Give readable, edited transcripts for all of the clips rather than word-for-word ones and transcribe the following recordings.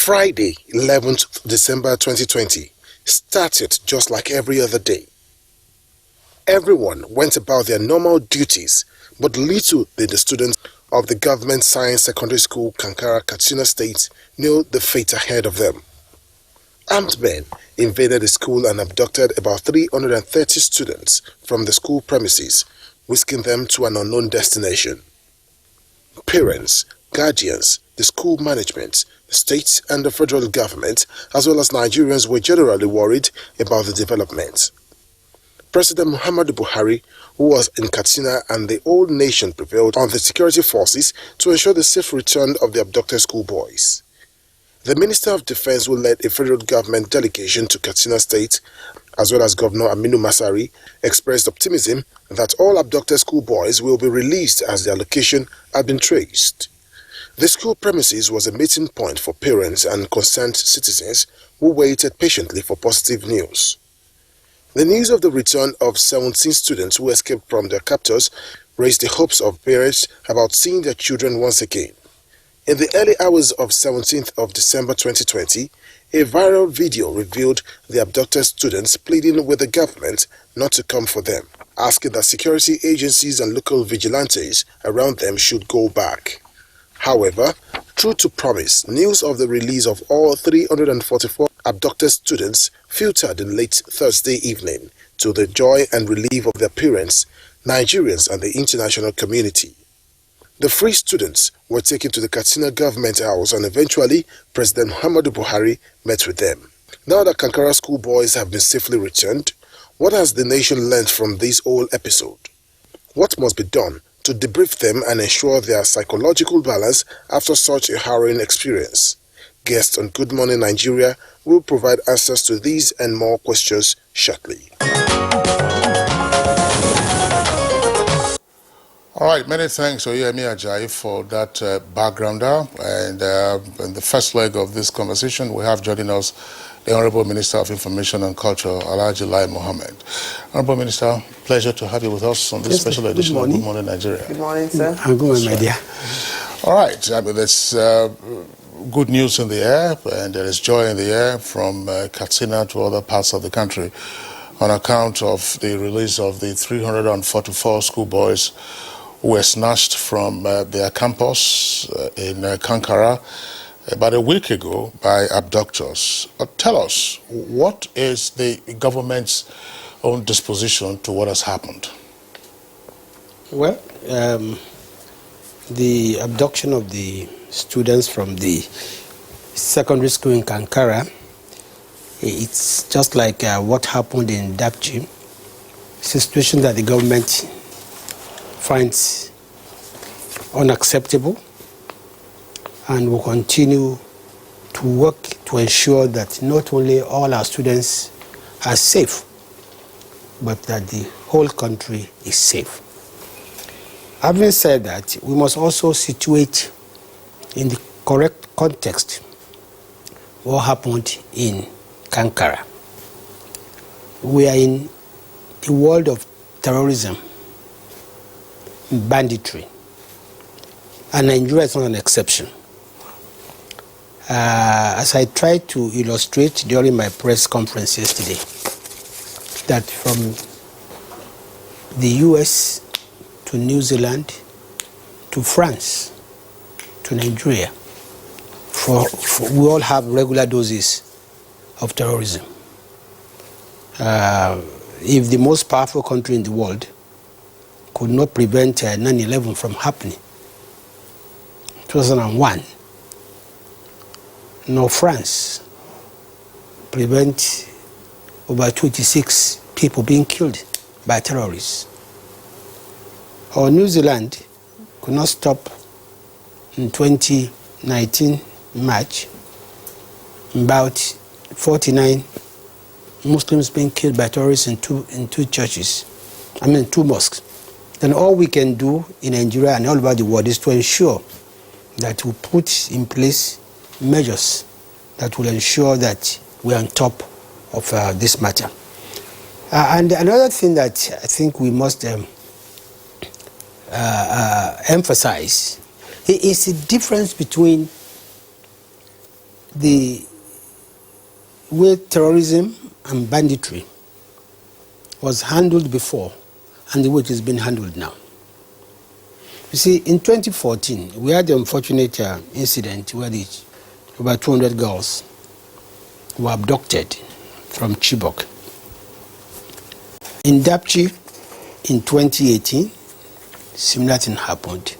Friday, 11th December 2020, started just like every other day. Everyone went about their normal duties, but little did the students of the Government Science Secondary School, KANKARA, Katsina State, knew the fate ahead of them. Armed men invaded the school and abducted about 330 students from the school premises, whisking them to an unknown destination. Parents, guardians, the school management, the state and the federal government, as well as Nigerians, were generally worried about the development. President Muhammadu Buhari, who was in Katsina, and the whole nation prevailed on the security forces to ensure the safe return of the abducted schoolboys. The Minister of Defense, who led a federal government delegation to Katsina State, as well as Governor Aminu Masari, expressed optimism that all abducted schoolboys will be released as their location had been traced. The school premises was a meeting point for parents and concerned citizens who waited patiently for positive news. The news of the return of 17 students who escaped from their captors raised the hopes of parents about seeing their children once again. In the early hours of 17th of December 2020, a viral video revealed the abducted students pleading with the government not to come for them, asking that security agencies and local vigilantes around them should go back. However, true to promise, news of the release of all 344 abducted students filtered in late Thursday evening to the joy and relief of their parents, Nigerians and the international community. The free students were taken to the Katsina Government House and eventually President Muhammadu Buhari met with them. Now that KANKARA schoolboys have been safely returned, what has the nation learned from this whole episode? What must be done to debrief them and ensure their psychological balance after such a harrowing experience? Guests on Good Morning Nigeria will provide answers to these and more questions shortly. All right, many thanks, Oyemi Ajayi, for that backgrounder. And in the first leg of this conversation, we have joining us the Honorable Minister of Information and Culture, Alhaji Lai Mohammed. Honorable Minister, pleasure to have you with us on this special edition of Good Morning Nigeria. Good morning, sir. I'm good, my dear. All right, I mean, there's good news in the air, and there is joy in the air from Katsina to other parts of the country on account of the release of the 344 schoolboys who were snatched from their campus in KANKARA about a week ago by abductors. Tell us, what is the government's own disposition to what has happened? Well, the abduction of the students from the secondary school in KANKARA, it's just like what happened in DEC. It's a situation that the government finds unacceptable and will continue to work to ensure that not only all our students are safe, but that the whole country is safe. Having said that, we must also situate in the correct context what happened in KANKARA. We are in a world of terrorism, banditry, and Nigeria is not an exception. As I tried to illustrate during my press conference yesterday, that from the US to New Zealand to France to Nigeria, we all have regular doses of terrorism. If the most powerful country in the world could not prevent 9/11 from happening, 2001, nor France prevent over 26 people being killed by terrorists, or New Zealand could not stop in 2019 March about 49 Muslims being killed by terrorists in two churches, two mosques, then all we can do in Nigeria and all over the world is to ensure that we put in place measures that will ensure that we are on top of this matter. And another thing that I think we must emphasize is the difference between the way terrorism and banditry was handled before and the way it is being handled now. You see, in 2014, we had the unfortunate incident where about 200 girls were abducted from Chibok. In Dapchi, in 2018, similar thing happened.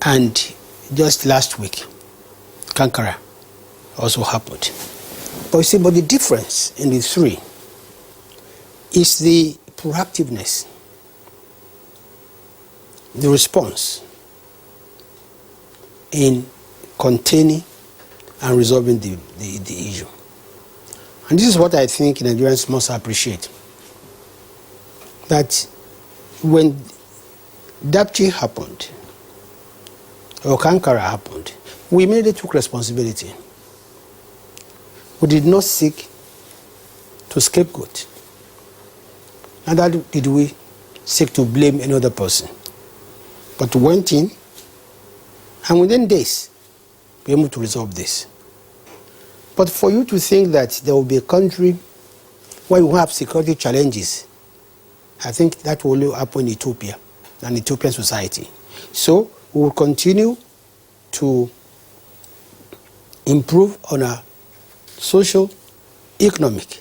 And just last week, Kankara also happened. But you see, but the difference in the three is the proactiveness, the response in containing and resolving the issue. And this is what I think Nigerians must appreciate. That when Dapchi happened, or Kankara happened, we immediately took responsibility. We did not seek to scapegoat. Neither did we seek to blame any other person. But we went in, and within days, we were able to resolve this. But for you to think that there will be a country where you have security challenges, I think that will only happen in Ethiopia and Ethiopian society. So we will continue to improve on our social, economic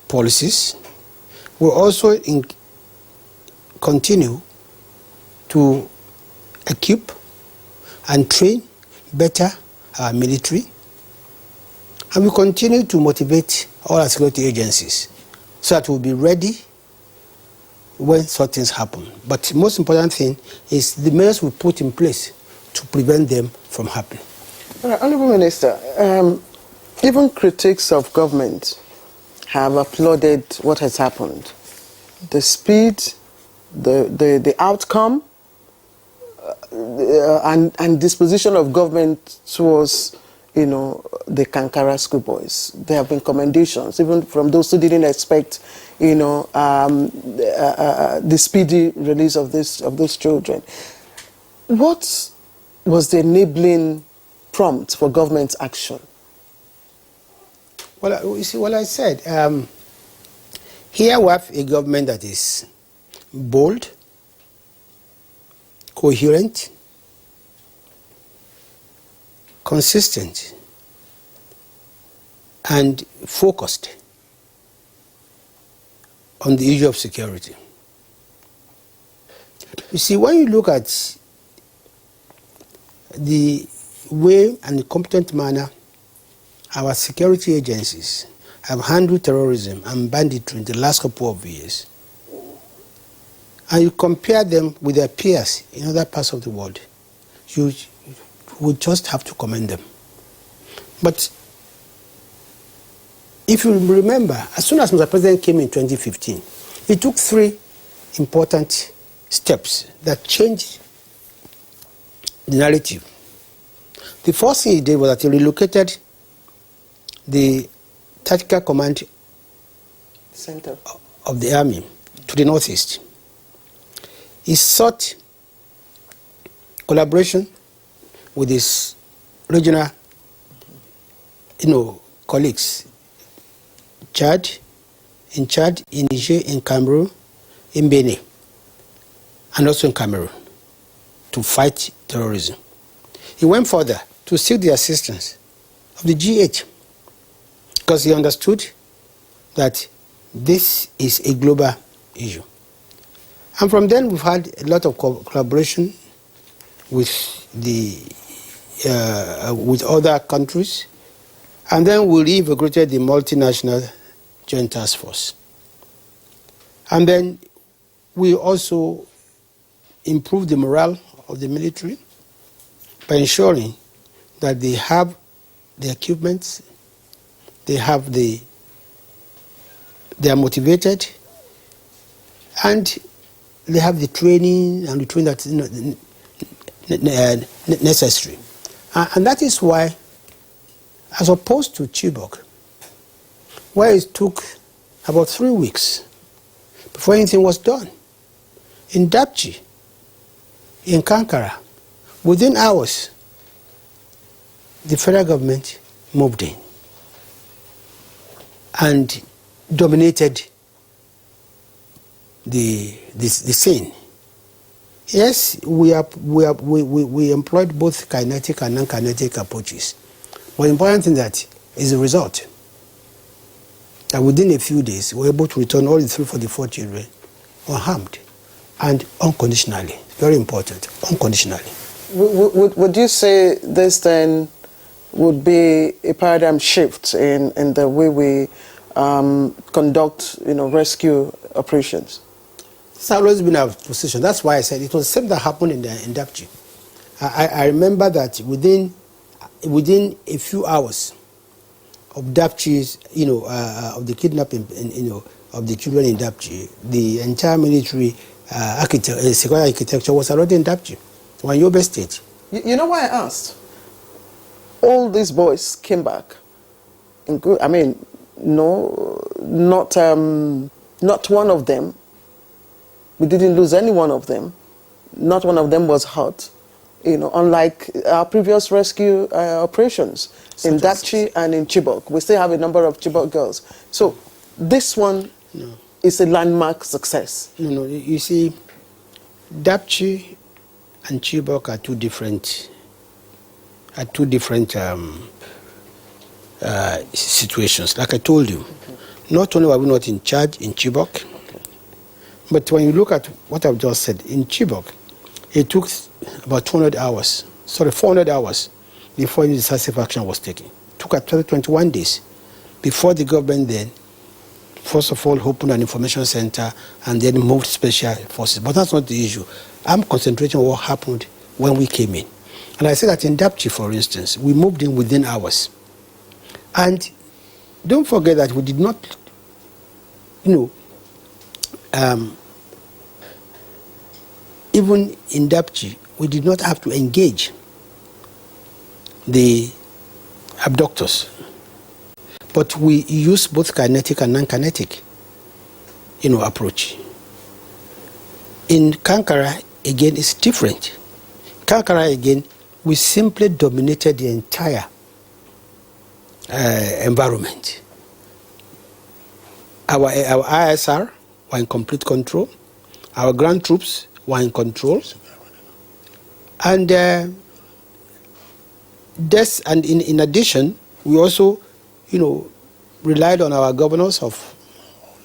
policies. We'll also continue to equip and train better our military. And we continue to motivate all our security agencies so that we'll be ready when such things happen. But the most important thing is the measures we put in place to prevent them from happening. Honourable Minister, even critics of government have applauded what has happened. The speed, the outcome, and disposition of government towards, the Kankara School Boys. There have been commendations, even from those who didn't expect, the speedy release of those children. What was the enabling prompt for government action? Well, you see what I said. Here we have a government that is bold, coherent, consistent, and focused on the issue of security. You see, when you look at the way and the competent manner our security agencies have handled terrorism and banditry in the last couple of years, and you compare them with their peers in other parts of the world, you would just have to commend them. But if you remember, as soon as Mr. President came in 2015, he took 3 important steps that changed the narrative. The first thing he did was that he relocated the Tactical Command Center of the Army to the northeast. He sought collaboration with his regional, colleagues, in Chad, in Niger, in Cameroon, in Benin, and also in Cameroon, to fight terrorism. He went further to seek the assistance of the G8, because he understood that this is a global issue. And from then we've had a lot of collaboration with with other countries, and then we reintegrated the multinational joint task force. And then we also improved the morale of the military by ensuring that they have the equipment, they are motivated, and they have the training and the training that's necessary. And that is why, as opposed to Chibok, where it took about 3 weeks before anything was done, in Dapchi, in Kankara, within hours, the federal government moved in and dominated the scene. Yes, we employed both kinetic and non-kinetic approaches. But the important thing that is the result. That within a few days, we were able to return all the 344 children unharmed and unconditionally. Very important, unconditionally. Would you say this then would be a paradigm shift in the way we conduct, rescue operations? It's always been our position. That's why I said it was the same that happened in Dapchi. I remember that within a few hours of Dapchi's, of the kidnapping, of the children in Dapchi, the entire military security architecture was already in Dapchi, or in Yobe State. You know why I asked? All these boys came back. No, not one of them. We didn't lose any one of them. Not one of them was hurt. Unlike our previous rescue operations in Dapchi and in Chibok. We still have a number of Chibok girls. So this one is a landmark success. No, you see, Dapchi and Chibok are two different situations. Like I told you, not only were we not in charge in Chibok, but when you look at what I've just said, in Chibok, it took about 400 hours before any decisive action was taken. It took actually 21 days before the government then, first of all, opened an information center and then moved special forces. But that's not the issue. I'm concentrating on what happened when we came in. And I say that in Dapchi, for instance, we moved in within hours. And don't forget that we did not, even in Dapchi, we did not have to engage the abductors. But we used both kinetic and non-kinetic, approach. In Kankara, again, it's different. Kankara, again, we simply dominated the entire environment. Our ISR were in complete control. Our ground troops were in control. And in addition, we also, relied on our governors of,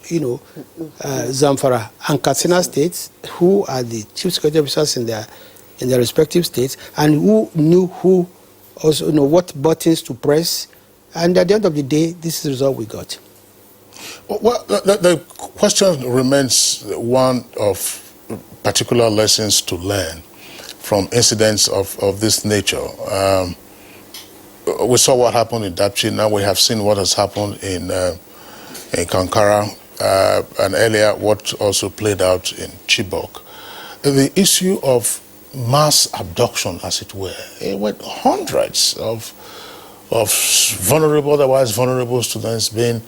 Zamfara and Katsina states, who are the chief security officers in their respective states, and who knew what buttons to press. And at the end of the day, this is the result we got. Well, the question remains one of particular lessons to learn from incidents of this nature. We saw what happened in Dapchi. Now we have seen what has happened in Kankara, and earlier what also played out in Chibok. The issue of mass abduction, as it were, with hundreds of otherwise vulnerable students being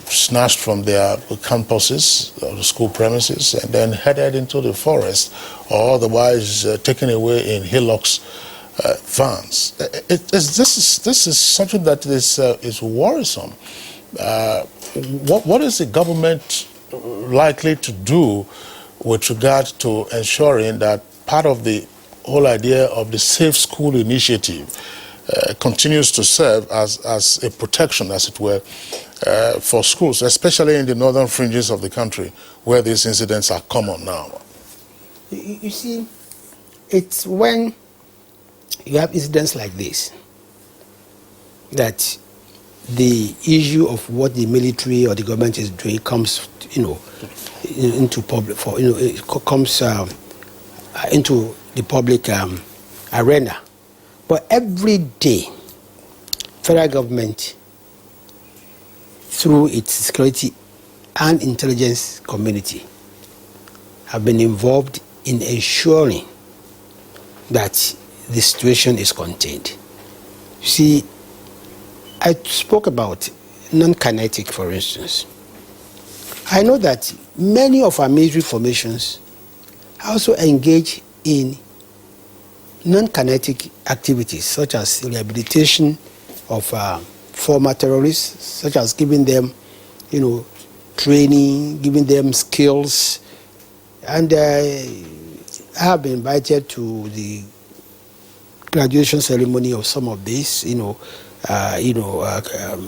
snatched from their campuses, the school premises, and then headed into the forest, or otherwise taken away in hillocks vans. This is something that is worrisome. What is the government likely to do with regard to ensuring that part of the whole idea of the Safe School Initiative continues to serve as a protection, as it were, for schools, especially in the northern fringes of the country, where these incidents are common now? You see, it's when you have incidents like this that the issue of what the military or the government is doing comes, into public, comes into the public arena. But every day, federal government, through its security and intelligence community, have been involved in ensuring that the situation is contained. You see, I spoke about non-kinetic, for instance. I know that many of our military formations also engage in non-kinetic activities such as rehabilitation of former terrorists, such as giving them, training, giving them skills. And I have been invited to the graduation ceremony of some of these,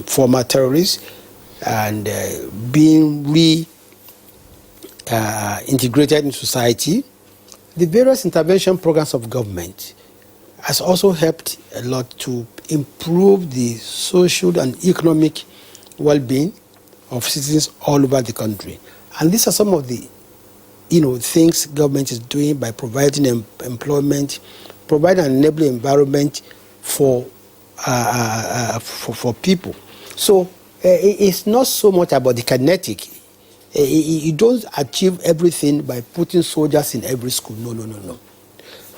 former terrorists, and being integrated in society. The various intervention programs of government has also helped a lot to improve the social and economic well-being of citizens all over the country. And these are some of the things government is doing by providing employment, providing an enabling environment for people. So it's not so much about the kinetic. You don't achieve everything by putting soldiers in every school. No.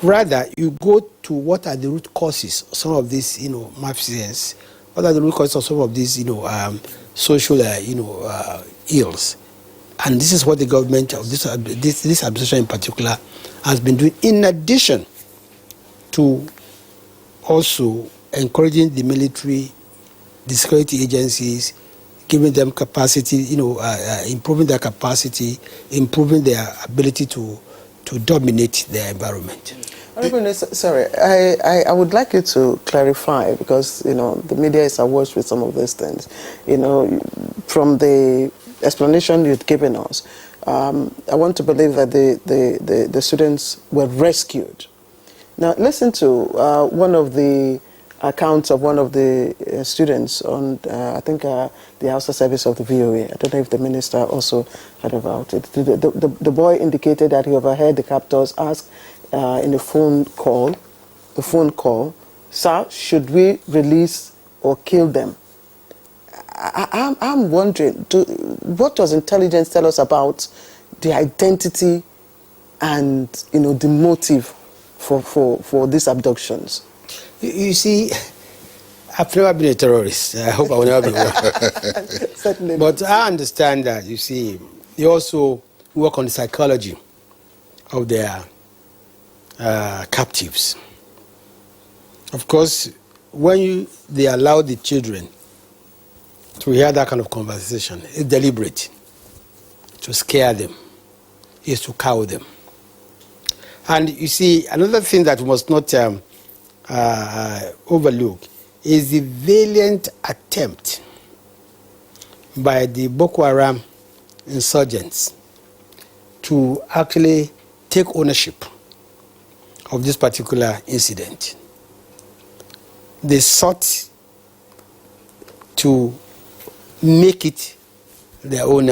Rather, you go to what are the root causes of some of these, malfeasance. What are the root causes of some of these, social, ills. And this is what the government of this administration in particular has been doing, in addition to also encouraging the military, the security agencies, giving them capacity, improving their capacity, improving their ability to dominate their environment. Sorry, I would like you to clarify, because the media is awash with some of these things. From the explanation you've given us, I want to believe that the students were rescued. Now listen to one of the accounts of one of the students on, I think, the Hausa service of the VOA. I don't know if the minister also heard about it. The boy indicated that he overheard the captors ask in a phone call, "Sir, should we release or kill them?" I'm wondering, what does intelligence tell us about the identity and the motive for these abductions? You see, I've never been a terrorist. I hope I will never be one. Certainly. But I understand that, you see, they also work on the psychology of their captives. Of course, when they allow the children to hear that kind of conversation, it's deliberate. To scare them is to cow them. And you see, another thing that we must not overlook is the valiant attempt by the Boko Haram insurgents to actually take ownership of this particular incident. They sought to make it their own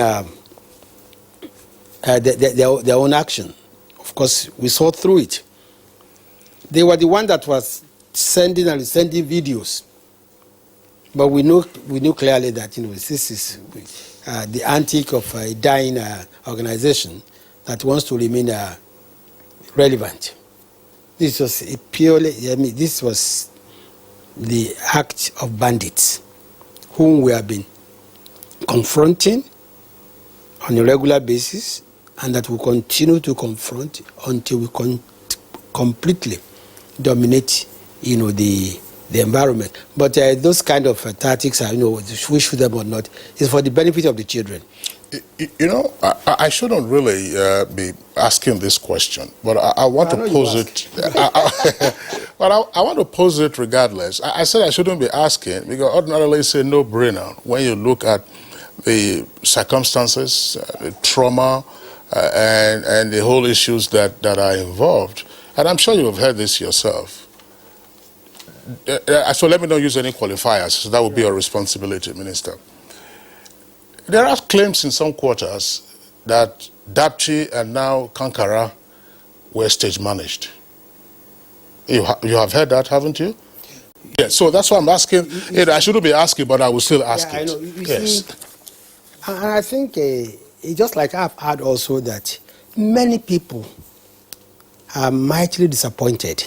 their own action. Of course, we saw through it. They were the one that was sending videos, but we knew clearly that this is the antic of a dying organization that wants to remain relevant. This was this was the act of bandits whom we have been confronting on a regular basis, and that we continue to confront until we completely dominate, the environment. But those kind of tactics are, we shoot them or not, is for the benefit of the children. I shouldn't really be asking this question, but I want to pose it. But I want to pose it regardless. I said I shouldn't be asking because ordinarily it's a no-brainer when you look at the circumstances, the trauma, and the whole issues that are involved. And I'm sure you have heard this yourself. So let me not use any qualifiers. So that would be your responsibility, Minister. There are claims in some quarters that DAPCHI and now KANKARA were stage managed. You have heard that, haven't you? Yes, so that's why I'm asking. I shouldn't be asking, but I will still ask it. I know. Yes. See, and I think, just like I've heard also, that many people are mightily disappointed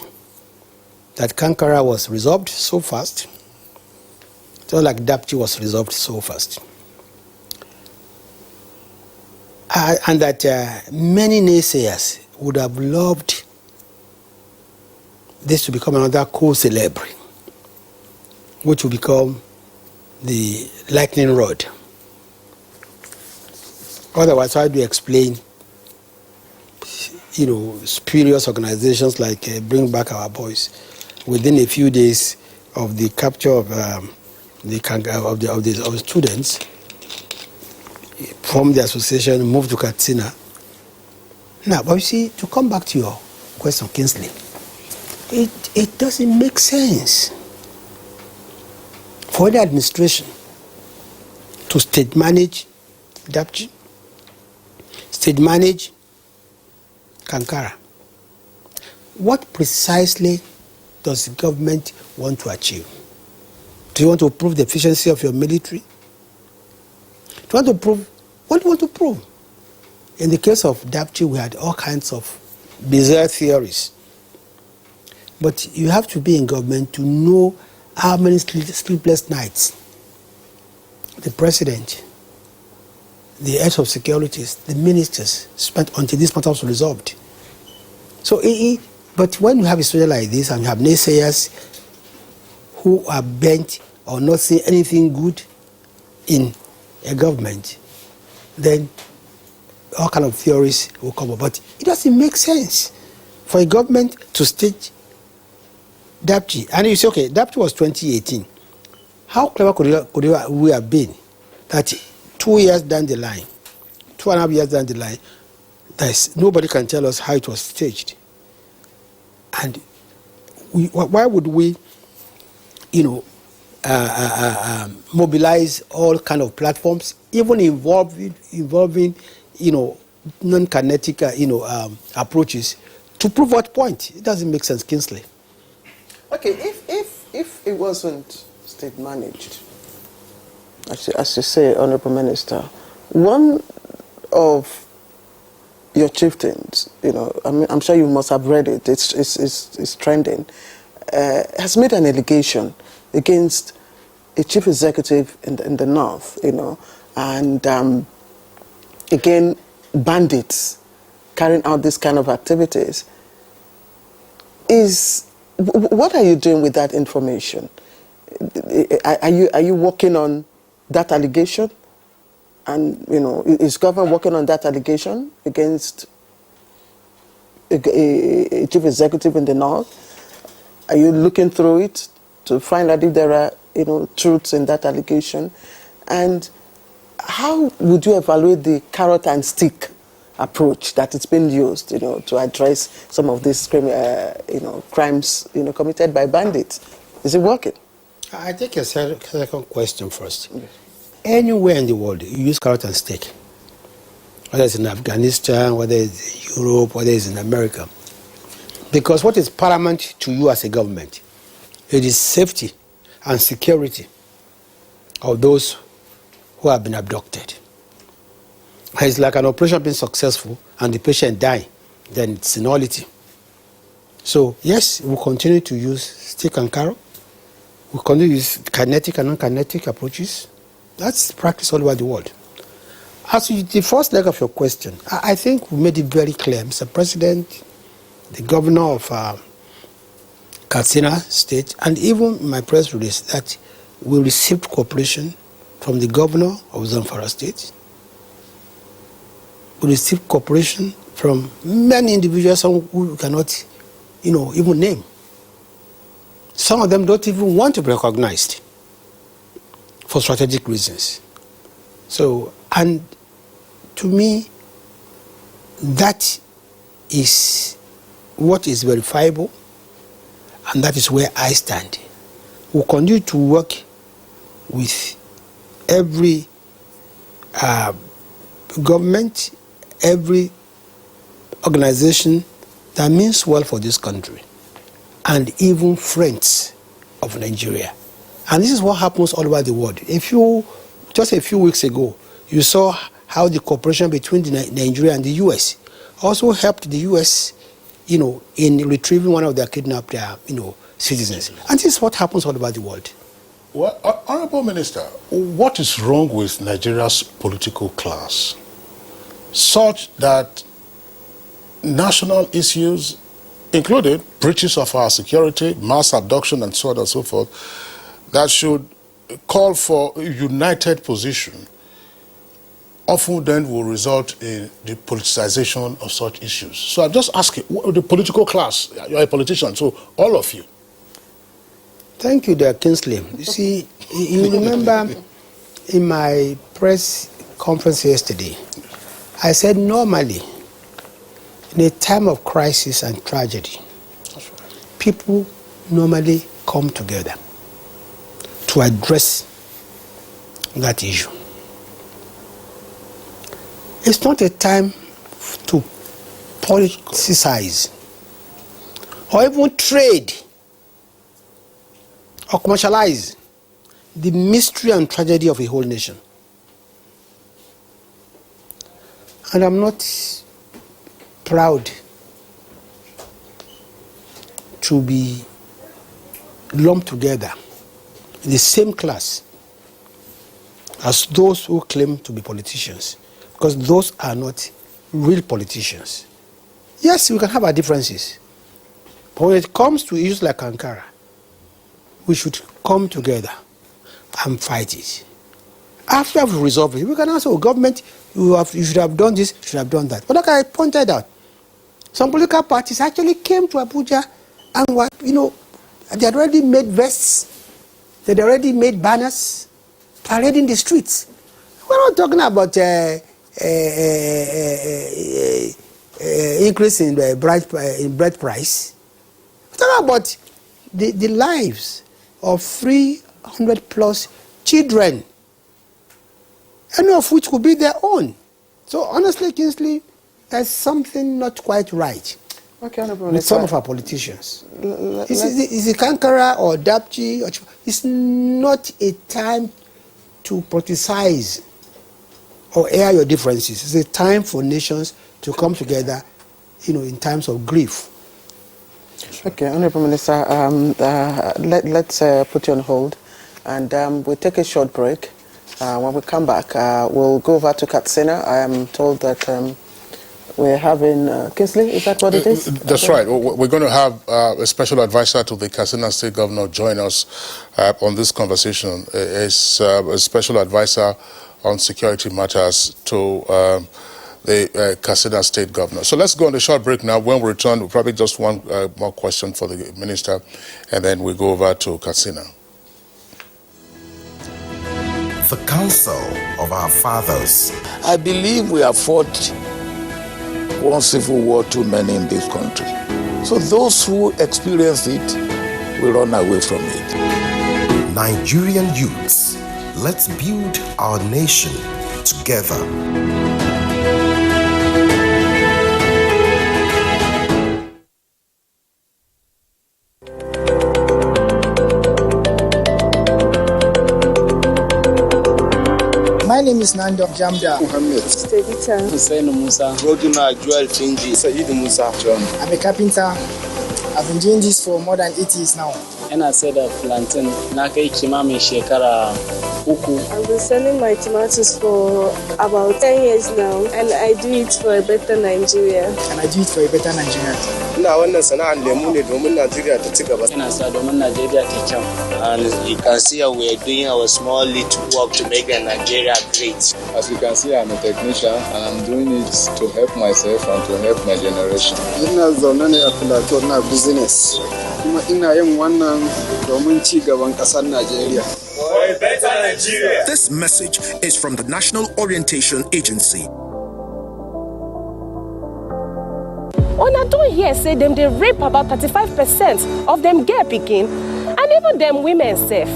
that KANKARA was resolved so fast, just like DAPCHI was resolved so fast. And that many naysayers would have loved this to become another co-celebre, which will become the lightning rod. Otherwise, how do you explain, spurious organizations like Bring Back Our Boys, within a few days of the capture of the students, form the association, move to Katsina. Now, but you see, to come back to your question, Kingsley, it doesn't make sense for the administration to state manage DAPG, state manage KANKARA. What precisely does the government want to achieve? Do you want to prove the efficiency of your military? Do you want to prove, what do you want to prove? In the case of DAPG, we had all kinds of bizarre theories. But you have to be in government to know how many sleepless nights the president, the heads of securities, the ministers spent until this matter was resolved. So, but when you have a story like this and you have naysayers who are bent or not seeing anything good in a government, then all kind of theories will come up. But it doesn't make sense for a government to stage DAPG. And you say, okay, DAPG was 2018. How clever could we have been that 2 years down the line, 2.5 years down the line, nobody can tell us how it was staged? And why would we, mobilize all kind of platforms, even involving non-kinetic, approaches to prove what point? It doesn't make sense, Kingsley. Okay, if it wasn't state managed, as you say, Honorable Minister, one of your chieftains, I'm sure you must have read it. It's trending. Has made an allegation against a chief executive in the north, and again, bandits carrying out this kind of activities. What are you doing with that information? Are you working on that allegation? And, is government working on that allegation against a chief executive in the north? Are you looking through it to find out if there are, truths in that allegation? And how would you evaluate the carrot and stick approach that it's been used, to address some of these, crimes, committed by bandits? Is it working? I take your second question first. Yes. Anywhere in the world, you use carrot and stick. Whether it's in Afghanistan, whether it's in Europe, whether it's in America. Because what is paramount to you as a government? It is safety and security of those who have been abducted. It's like an operation being successful and the patient dying, then it's a nullity. So yes, we'll continue to use stick and carrot. We'll continue to use kinetic and non-kinetic approaches. That's practice all over the world. As to the first leg of your question, I think we made it very clear, Mr. President, the governor of Katsina State, and even my press release, that we received cooperation from the governor of Zamfara State. We received cooperation from many individuals who we cannot, even name. Some of them don't even want to be recognized for strategic reasons. So, and to me, that is what is verifiable, and that is where I stand. We'll continue to work with every government, every organization that means well for this country, and even friends of Nigeria. And this is what happens all over the world. Just a few weeks ago, you saw how the cooperation between Nigeria and the U.S. also helped the U.S., in retrieving one of their kidnapped, citizens. And this is what happens all over the world. Well, Honorable Minister, what is wrong with Nigeria's political class, such that national issues including breaches of our security, mass abduction, and so on and so forth, that should call for a united position, often then will result in the politicization of such issues. So I'm just asking, the political class, you're a politician, so all of you. Thank you, Dr. Kingsley. You see, you remember in my press conference yesterday, I said normally, in a time of crisis and tragedy, people normally come together to address that issue. It's not a time to politicize or even trade or commercialize the mystery and tragedy of a whole nation. And I'm not proud to be lumped together in the same class as those who claim to be politicians, because those are not real politicians. Yes, we can have our differences, but when it comes to issues like Kankara, we should come together and fight it. After we've resolved it, we can also, government, you should have done this, you should have done that. But like I pointed out, some political parties actually came to Abuja and were, they had already made vests, they had already made banners, parading the streets. We're not talking about increase in the bread price. We're talking about the lives of 300 plus children, any of which could be their own. So honestly, Kingsley, there's something not quite right with some of our politicians. Is it Kankara or Dapchi? It's not a time to politicize or air your differences. It's a time for nations to come together, in times of grief. Okay, Honorable Minister, let's put you on hold, and we'll take a short break. When we come back, we'll go over to Katsina. I am told that we're having Kingsley, is that what it is? That's right. We're going to have a special advisor to the Katsina State Governor join us on this conversation. It's a special advisor on security matters to the Katsina State Governor. So let's go on a short break now. When we return, we'll probably just one more question for the Minister, and then we go over to Katsina. The counsel of our fathers. I believe we have fought one civil war too many in this country. So those who experienced it will run away from it. Nigerian youths, let's build our nation together. My name is Nando Jamda Muhammad. Stevita. Hussein Musa. Roduna Joel Chinji. Said Musa. John. I'm a carpenter. I've been doing this for more than 8 years now. Ina sai da plantain na kai kimamin shekara 3. I've been selling my tomatoes for about 10 years now, and I do it for a better Nigeria. And I do it for a better Nigeria. Ina wannan sana'ar lemu ne domin Najeriya ta ci gaba. Ina sa domin Najeriya ta kyau. And you can see how we are doing our small little work to make Nigeria great. As you can see, I'm a technician and I'm doing it to help myself and to help my generation. Ina zaune ne a Plateau na business. Kuma ina yin wannan domin ci gaban ƙasar Najeriya. For a better Nigeria. This message is from the National Orientation Agency. Una don hear say dem dey rape about 35% of them girl pikin, and even them women sef.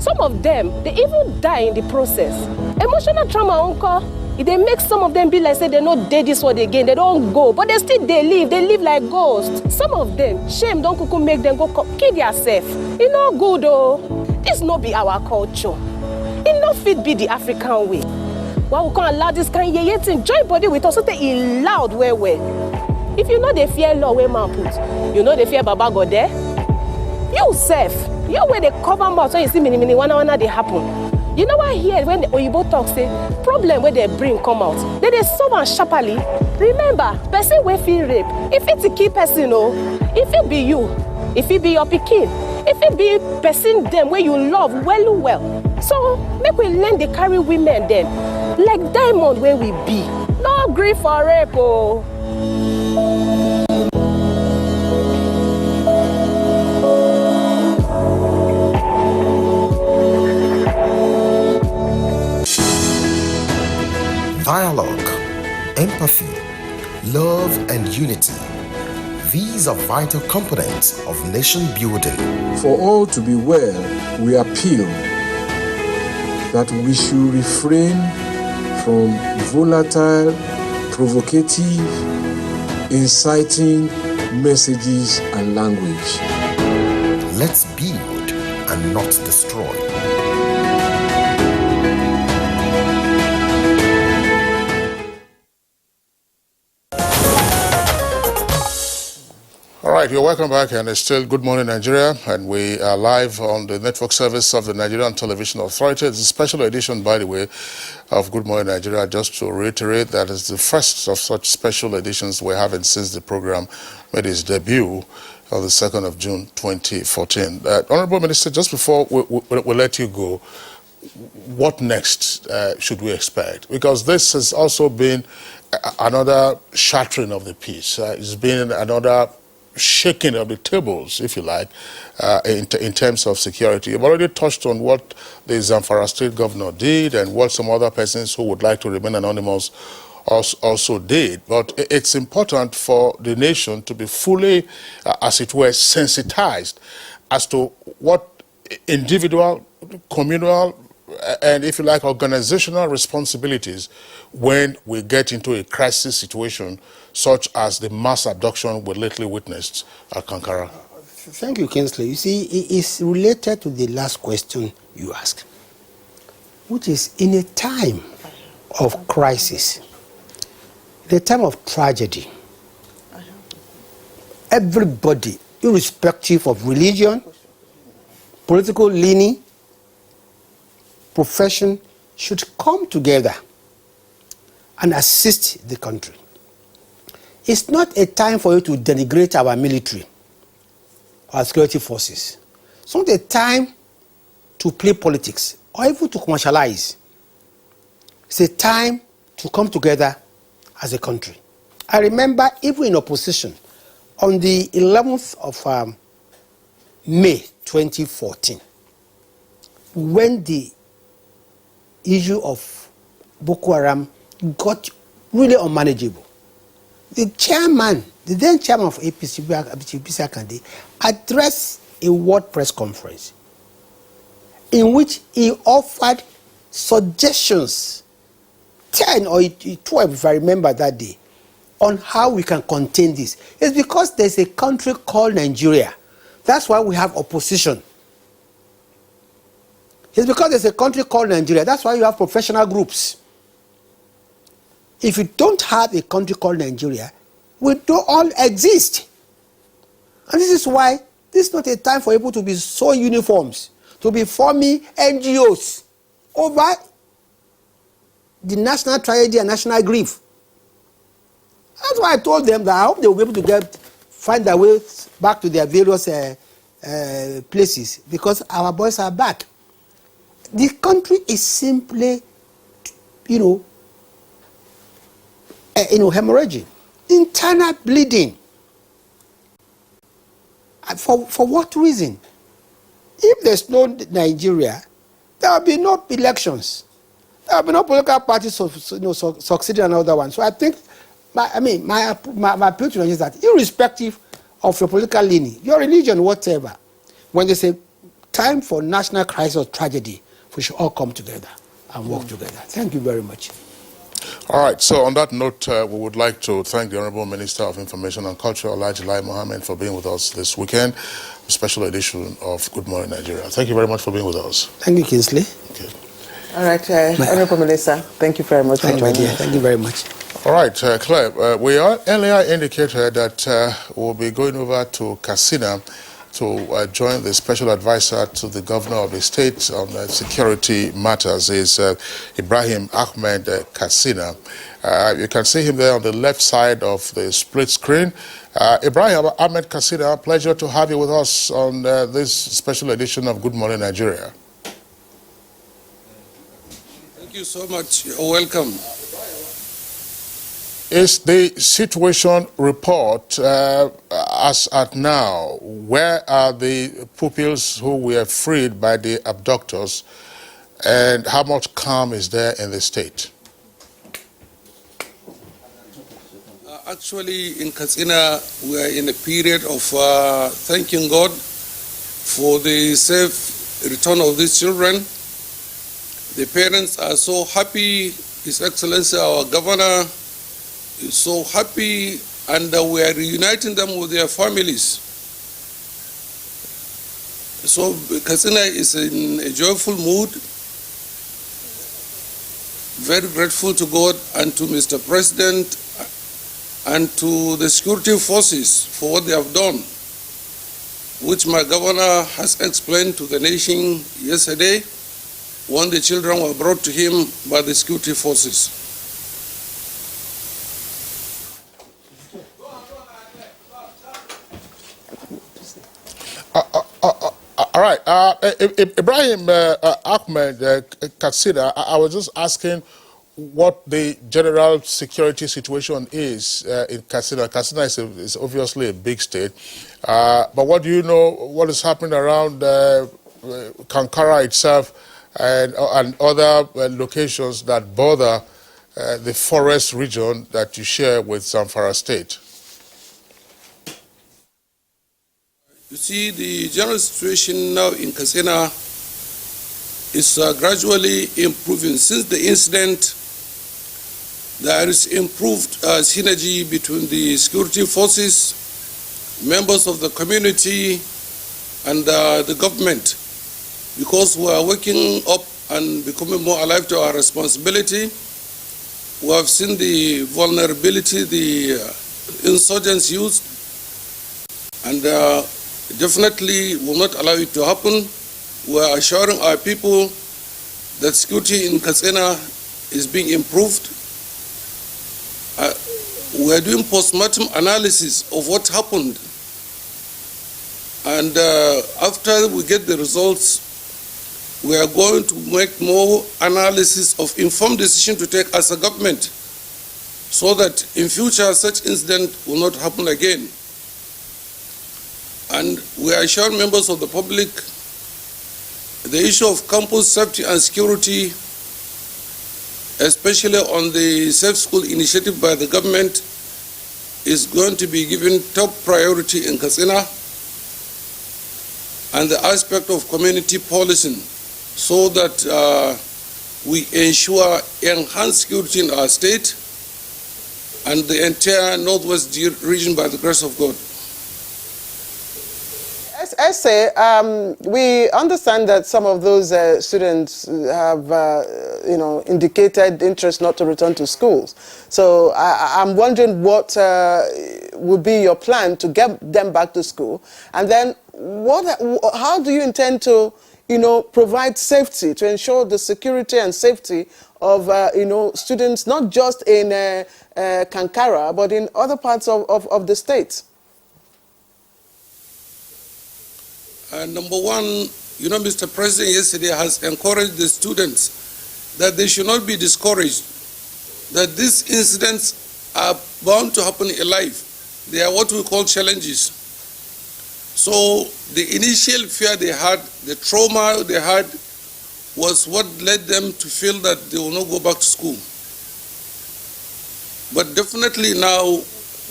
Some of them, they even die in the process. Emotional trauma, uncle, it dey make some of them be like say they no dey this world again, they don't go, but they still they live like ghosts. Some of them, shame don't kuku make them go kill themselves. It no good oh. This no be our culture. It no fit be the African way. Why we can't allow this kind of yet enjoy body with us so they loud well. If you know they fear law where man put, you know they fear Baba God there. You self, you where they cover mouth so you see many wanna they happen. You know what here when the Oyibo talk say problem where they bring come out, they solve and sharply. Remember, person wey fit rape, if it's a key person, oh, if it be you, if it be your pikin, if it be person them where you love well. So make we learn to carry women then, like diamond where we be. No grief for rape, oh. Dialogue, empathy, love, and unity. These are vital components of nation building. For all to be well, we appeal that we should refrain from volatile, provocative, inciting messages and language. Let's build and not destroy. All right, you're welcome back, and it's still Good Morning Nigeria, and we are live on the network service of the Nigerian Television Authority. It's a special edition, by the way, of Good Morning Nigeria. Just to reiterate, that is the first of such special editions we're having since the program made its debut on the 2nd of June 2014. Honorable Minister, just before we let you go, what next should we expect? Because this has also been another shattering of the peace. It's been another shaking of the tables, if you like, in terms of security. You've already touched on what the Zamfara state governor did and what some other persons who would like to remain anonymous also did. But it's important for the nation to be fully, as it were, sensitized as to what individual, communal, and if you like, organizational responsibilities when we get into a crisis situation such as the mass abduction we lately witnessed at Kankara. Thank you, Kingsley. You see, it is related to the last question you asked, which is in a time of crisis, in a time of tragedy, everybody, irrespective of religion, political leaning, profession, should come together and assist the country. It's not a time for you to denigrate our military, our security forces. It's not a time to play politics or even to commercialize. It's a time to come together as a country. I remember even in opposition, on the 11th of May 2014, when the issue of Boko Haram got really unmanageable, the chairman, the then chairman of APC, Akande, addressed a world press conference in which he offered suggestions, 10 or 12 if I remember that day, on how we can contain this. It's because there's a country called Nigeria. That's why we have opposition. It's because there's a country called Nigeria. That's why you have professional groups. If you don't have a country called Nigeria, we don't all exist. And this is why this is not a time for people to be sewing uniforms, to be forming NGOs over the national tragedy and national grief. That's why I told them that I hope they will be able to find their way back to their various places, because our boys are back. The country is simply, hemorrhaging, internal bleeding. For what reason? If there's no Nigeria, there will be no elections. There will be no political parties succeeding another one. So I think, my appeal to Nigeria is that irrespective of your political leaning, your religion, whatever, when there's a time for national crisis or tragedy, we should all come together and work together. Thank you very much. All right, so on that note, we would like to thank the Honorable Minister of Information and Culture, Alhaji Lai Mohammed, for being with us this weekend, a special edition of Good Morning Nigeria. Thank you very much for being with us. Thank you, Kingsley. Okay. All right, Honorable Minister, thank you very much for joining us. Thank you very much. All right, Claire, we earlier indicated that we'll be going over to Katsina to join the special advisor to the governor of the state on security matters is Ibrahim Ahmed Katsina. You can see him there on the left side of the split screen. Ibrahim Ahmed Katsina, pleasure to have you with us on this special edition of Good Morning Nigeria. Thank you so much. You're welcome. Is the situation report as at now? Where are the pupils who were freed by the abductors, and how much calm is there in the state? Actually, in Katsina, we are in a period of thanking God for the safe return of these children. The parents are so happy. His Excellency, our governor, is so happy, and we are reuniting them with their families. So Katsina is in a joyful mood, very grateful to God and to Mr. President and to the security forces for what they have done, which my governor has explained to the nation yesterday when the children were brought to him by the security forces. All right, Ibrahim Ahmed Katsina, I was just asking what the general security situation is in Katsina. Katsina is obviously a big state, but what do you know, what is happening around Kankara itself and other locations that border the forest region that you share with Zamfara State? You see, the general situation now in Katsina is gradually improving. Since the incident, there is improved synergy between the security forces, members of the community, and the government, because we are waking up and becoming more alive to our responsibility. We have seen the vulnerability the insurgents used, and definitely will not allow it to happen. We are assuring our people that security in Katsina is being improved. We are doing post-mortem analysis of what happened. And after we get the results, we are going to make more analysis of informed decision to take as a government so that in future such incident will not happen again. And we assure members of the public the issue of campus safety and security, especially on the Safe School initiative by the government, is going to be given top priority in Katsina, and the aspect of community policing, so that we ensure enhanced security in our state and the entire Northwest region by the grace of God. Essay, we understand that some of those students have, indicated interest not to return to schools. So I'm wondering what would be your plan to get them back to school, and then how do you intend to, provide safety to ensure the security and safety of, students not just in Kankara but in other parts of the state? Number one, Mr. President yesterday has encouraged the students that they should not be discouraged, that these incidents are bound to happen in life. They are what we call challenges. So the initial fear they had, the trauma they had, was what led them to feel that they will not go back to school. But definitely now,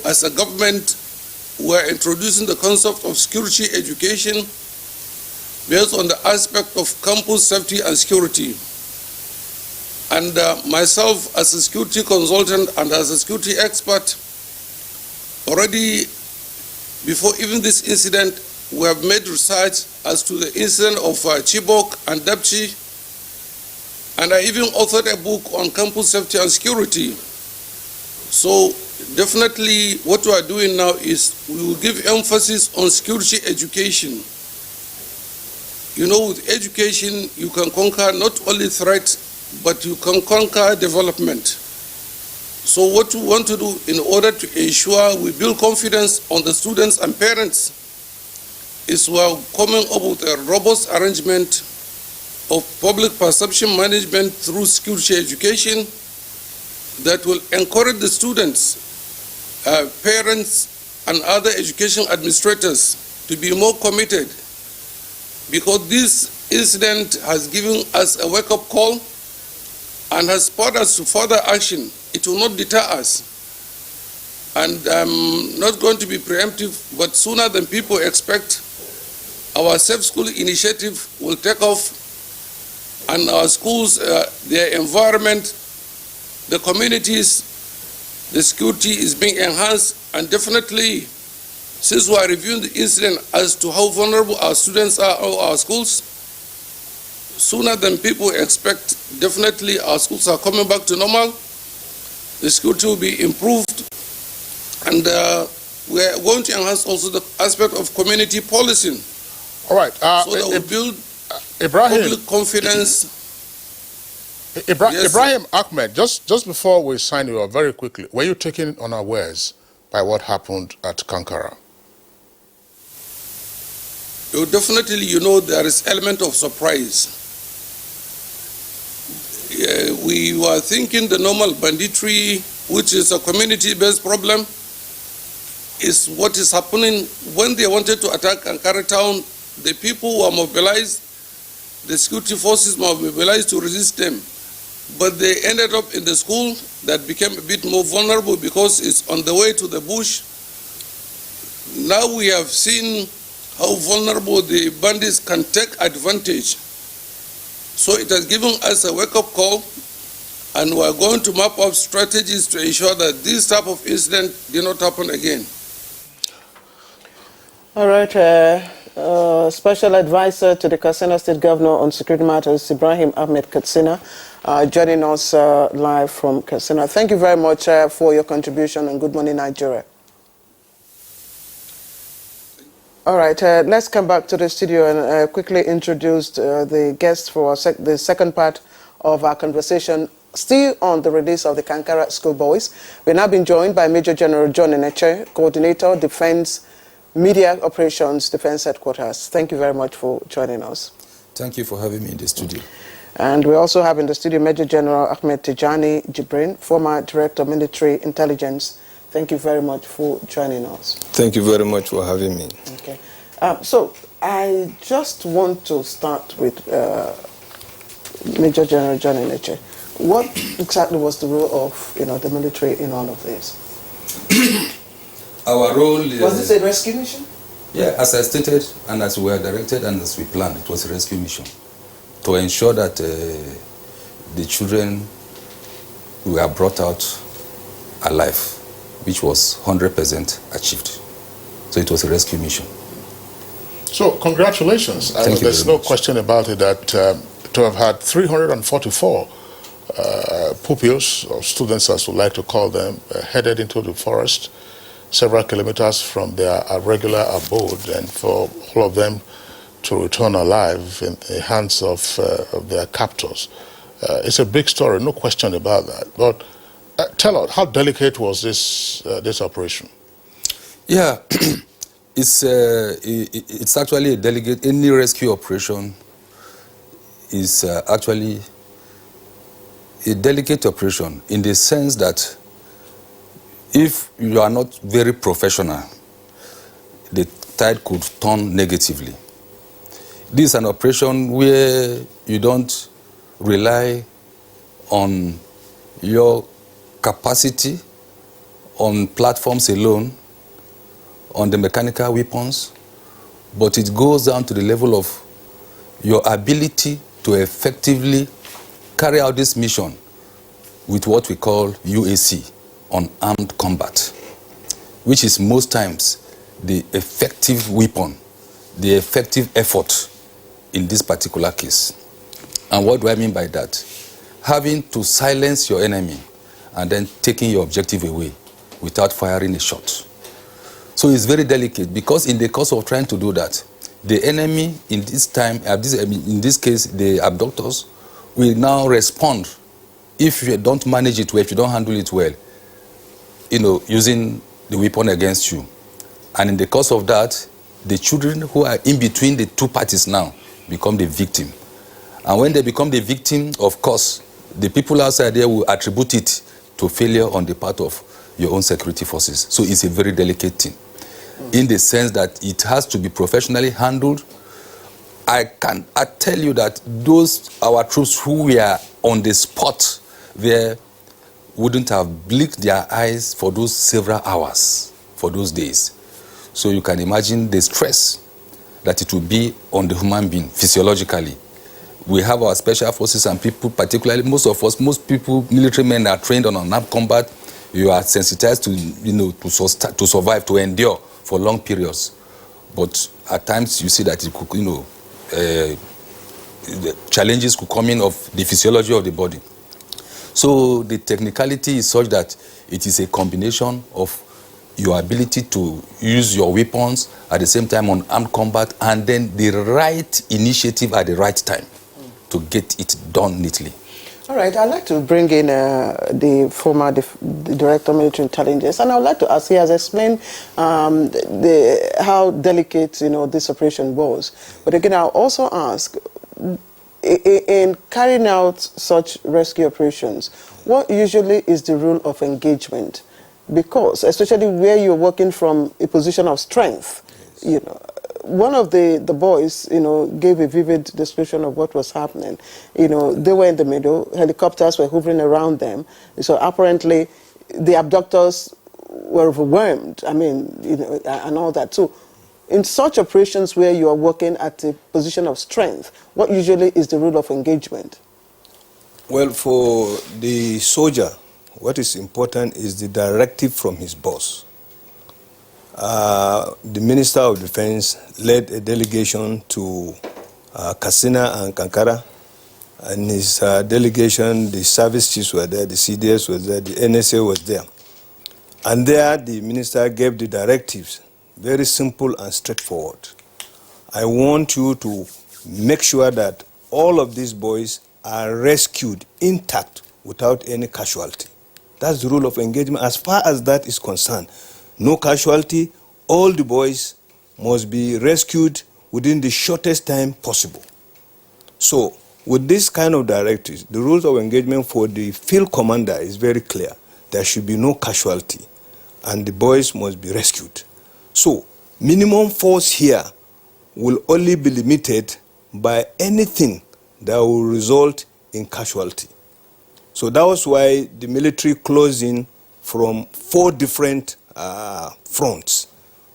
as a government, we are introducing the concept of security education based on the aspect of campus safety and security. And myself, as a security consultant and as a security expert, already before even this incident, we have made research as to the incident of Chibok and Dapchi, and I even authored a book on campus safety and security. So definitely what we are doing now is we will give emphasis on security education. You know, with education, you can conquer not only threat, but you can conquer development. So what we want to do in order to ensure we build confidence on the students and parents is we are coming up with a robust arrangement of public perception management through security education that will encourage the students, parents, and other education administrators to be more committed, because this incident has given us a wake-up call and has spurred us to further action. It will not deter us. And I'm not going to be preemptive, but sooner than people expect, our Safe School initiative will take off, and our schools, their environment, the communities, the security is being enhanced, and definitely, since we are reviewing the incident as to how vulnerable our students are or our schools, sooner than people expect, definitely our schools are coming back to normal, the security will be improved, and we are going to enhance also the aspect of community policing. All right. So that we build public confidence. Yes, Ibrahim Ahmed, just before we sign you up, very quickly, were you taken unawares by what happened at Kankara? Definitely, you know, there is element of surprise. We were thinking the normal banditry, which is a community-based problem, is what is happening. When they wanted to attack Kankara town, the people were mobilized, the security forces were mobilized to resist them. But they ended up in the school that became a bit more vulnerable because it's on the way to the bush. Now we have seen how vulnerable the bandits can take advantage. So it has given us a wake-up call, and we are going to map up strategies to ensure that this type of incident did not happen again. All right. Special Advisor to the Katsina State Governor on Security Matters, Ibrahim Ahmed Katsina, joining us live from Katsina. Thank you very much for your contribution, and good morning, Nigeria. All right, let's come back to the studio and quickly introduce the guests for the second part of our conversation, still on the release of the Kankara School Boys. We've now been joined by Major General John Eneche, Coordinator, Defense Media Operations, Defense Headquarters. Thank you very much for joining us. Thank you for having me in the studio. And we also have in the studio Major General Ahmed Tijani Jibrin, former Director of Military Intelligence. Thank you very much for joining us. Thank you very much for having me. Okay. So I just want to start with Major General John Eneche. What exactly was the role of the military in all of this? Our role is... Was this a rescue mission? Yeah, as I stated, and as we were directed and as we planned, it was a rescue mission to ensure that the children were brought out alive, which was 100% achieved. So it was a rescue mission. So congratulations. There's no question about it that to have had 344 pupils, or students as we like to call them, headed into the forest several kilometers from their regular abode, and for all of them to return alive in the hands of their captors. It's a big story, no question about that. But tell us, how delicate was this operation? Yeah, it's actually a delicate. Any rescue operation is actually a delicate operation in the sense that if you are not very professional, the tide could turn negatively. This is an operation where you don't rely on your capacity on platforms alone, on the mechanical weapons, but it goes down to the level of your ability to effectively carry out this mission with what we call UAC, unarmed combat, which is most times the effective weapon, the effective effort in this particular case. And what do I mean by that? Having to silence your enemy and then taking your objective away without firing a shot. So it's very delicate, because in the course of trying to do that, the enemy in this time, in this case, the abductors, will now respond if you don't manage it well, if you don't handle it well, using the weapon against you. And in the course of that, the children who are in between the two parties now become the victim. And when they become the victim, of course, the people outside there will attribute it to failure on the part of your own security forces. So it's a very delicate thing, in the sense that it has to be professionally handled. I tell you that our troops who were on the spot there wouldn't have blinked their eyes for those several hours, for those days. So you can imagine the stress that it will be on the human being physiologically. We have our special forces and people, particularly most people, military men, are trained on unarmed combat. You are sensitized to, to survive, to endure for long periods. But at times you see that it could, the challenges could come in of the physiology of the body. So the technicality is such that it is a combination of your ability to use your weapons at the same time on armed combat, and then the right initiative at the right time to get it done neatly. All right, I'd like to bring in the former Director of Military Intelligence, and I would like to ask, he has explained how delicate, this operation was. But again, I'll also ask, in carrying out such rescue operations, what usually is the rule of engagement? Because, especially where you're working from a position of strength, one of the boys, gave a vivid description of what was happening. They were in the middle, helicopters were hovering around them. So apparently, the abductors were overwhelmed, and all that. So in such operations where you are working at a position of strength, what usually is the rule of engagement? Well, for the soldier, what is important is the directive from his boss. The Minister of Defense led a delegation to Katsina and Kankara. And his delegation, the service chiefs were there, the CDS was there, the NSA was there. And there the minister gave the directives, very simple and straightforward. I want you to make sure that all of these boys are rescued intact without any casualty. That's the rule of engagement. As far as that is concerned, no casualty, all the boys must be rescued within the shortest time possible. So, with this kind of directives, the rules of engagement for the field commander is very clear. There should be no casualty, and the boys must be rescued. So, minimum force here will only be limited by anything that will result in casualty. So that was why the military closed in from 4 different fronts,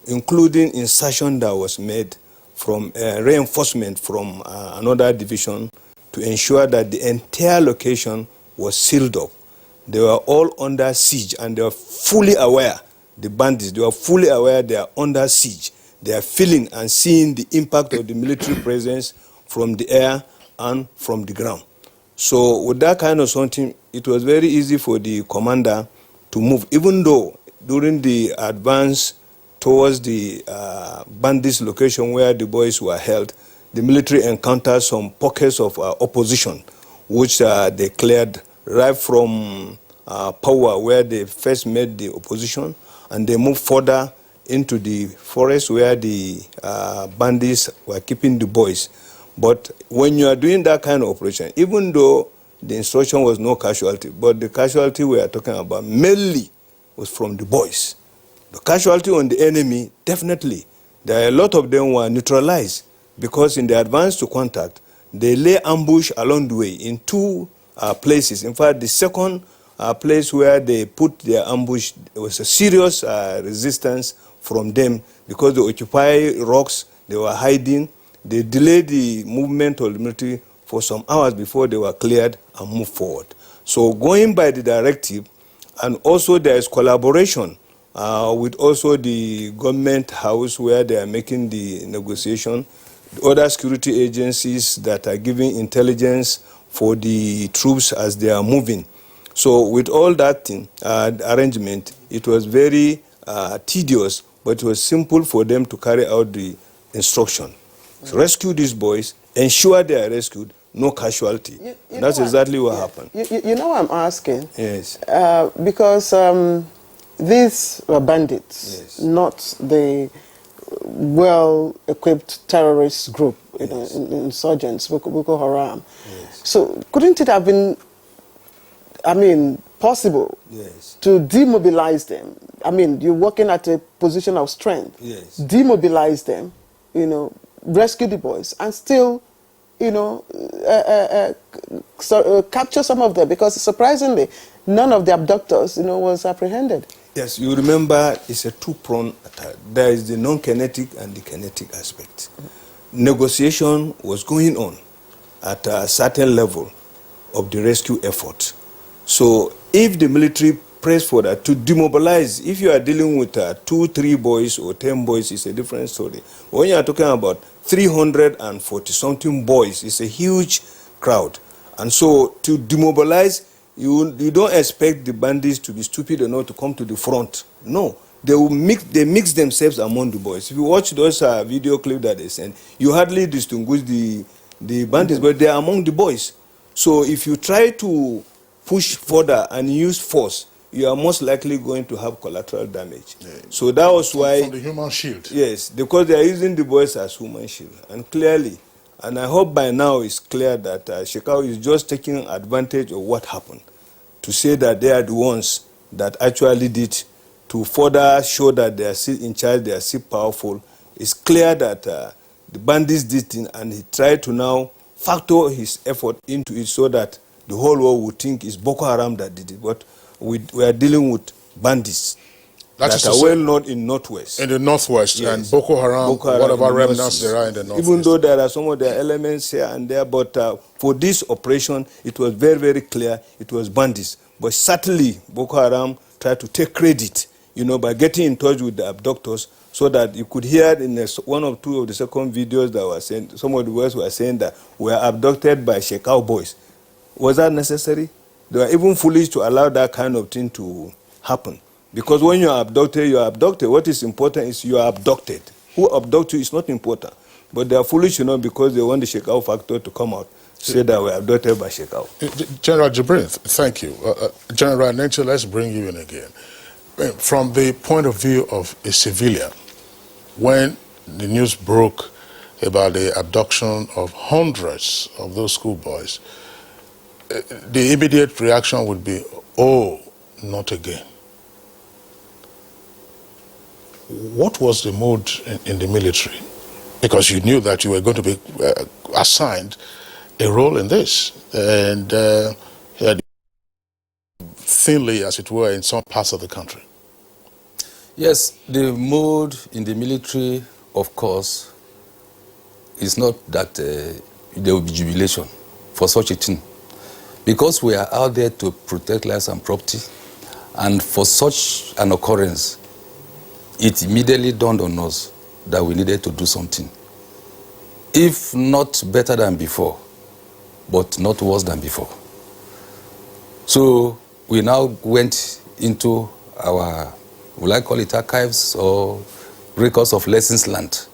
including insertion that was made from reinforcement from another division to ensure that the entire location was sealed up. They were all under siege, and they were fully aware, the bandits, they were fully aware they are under siege. They are feeling and seeing the impact of the military presence from the air and from the ground. So with that kind of something, it was very easy for the commander to move, even though during the advance towards the bandits location where the boys were held, the military encountered some pockets of opposition, which they cleared right from Power, where they first met the opposition, and they moved further into the forest where the bandits were keeping the boys. But when you are doing that kind of operation, even though the instruction was no casualty, but the casualty we are talking about mainly was from the boys. The casualty on the enemy, definitely, there are a lot of them were neutralized, because in the advance to contact, they lay ambush along the way in 2 places. In fact, the second place where they put their ambush, there was a serious resistance from them, because they occupy rocks, they were hiding. They delayed the movement of the military for some hours before they were cleared and moved forward. So going by the directive, and also there is collaboration with also the government house where they are making the negotiation, the other security agencies that are giving intelligence for the troops as they are moving. So with all that thing, arrangement, it was very tedious, but it was simple for them to carry out the instruction. So rescue these boys, ensure they are rescued, no casualty. That's exactly what happened. You know I'm asking? Yes. Because these were bandits, yes. not the well-equipped terrorist group, you know, insurgents, Boko Haram. Yes. So couldn't it have been, I mean, possible yes. to demobilize them? I mean, you're working at a position of strength. Yes. Demobilize them, you know, rescue the boys, and still, you know, capture some of them, because surprisingly, none of the abductors, you know, was apprehended. Yes, you remember it's a two-pronged attack. There is the non-kinetic and the kinetic aspect. Negotiation was going on at a certain level of the rescue effort. So if the military pressed for that, to demobilize, if you are dealing with 2, 3 boys or 10 boys, it's a different story. When you are talking about 340-something boys, it's a huge crowd. And so to demobilize, you don't expect the bandits to be stupid enough to come to the front. No, they mix themselves among the boys. If you watch those video clips that they send, you hardly distinguish the bandits, but they are among the boys. So if you try to push further and use force, you are most likely going to have collateral damage. Yeah. So that was why... From the human shield. Yes, because they are using the boys as human shield. And clearly, and I hope by now it's clear that Shekau is just taking advantage of what happened to say that they are the ones that actually did, to further show that they are still in charge, they are still powerful. It's clear that the bandits did it, and he tried to now factor his effort into it so that the whole world would think it's Boko Haram that did it. But we are dealing with bandits that are well known in Northwest. In the Northwest, yes. And Boko Haram, whatever remnants there are in the Northwest. Even though there are some of their elements here and there, but for this operation, it was very, very clear it was bandits. But certainly, Boko Haram tried to take credit, you know, by getting in touch with the abductors, so that you could hear in one or two of the second videos that were sent, some of the words were saying that we were abducted by Shekau boys. Was that necessary? They were even foolish to allow that kind of thing to happen. Because when you are abducted, you are abducted. What is important is you are abducted. Who abducted you is not important. But they are foolish, you know, because they want the Shekau factor to come out, say that we are abducted by Shekau. General Jibrin, thank you. General Nenche, let's bring you in again. From the point of view of a civilian, when the news broke about the abduction of hundreds of those schoolboys, the immediate reaction would be, oh, not again. What was the mood in the military? Because you knew that you were going to be assigned a role in this. And thinly, as it were, in some parts of the country. Yes, the mood in the military, of course, is not that there will be jubilation for such a thing. Because we are out there to protect lives and property, and for such an occurrence, it immediately dawned on us that we needed to do something. If not better than before, but not worse than before. So we now went into our, will I call it archives or records of lessons learned.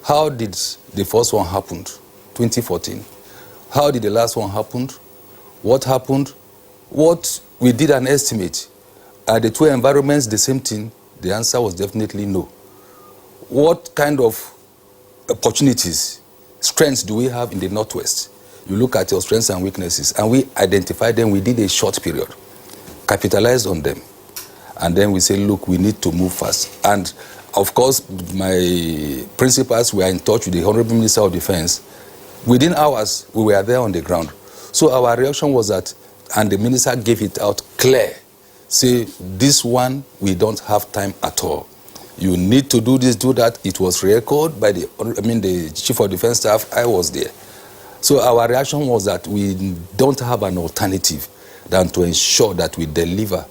How did the first one happen? 2014. How did the last one happen? What happened? What we did an estimate. Are the two environments the same thing? The answer was definitely no. What kind of opportunities, strengths do we have in the Northwest? You look at your strengths and weaknesses, and we identified them within a short period, capitalized on them, and then we say, look, we need to move fast. And of course, my principals were in touch with the Honorable Minister of Defense. Within hours, we were there on the ground. So our reaction was that, and the minister gave it out clear, say, this one, we don't have time at all. You need to do this, do that. It was recorded by the Chief of Defense Staff. I was there. So our reaction was that we don't have an alternative than to ensure that we deliver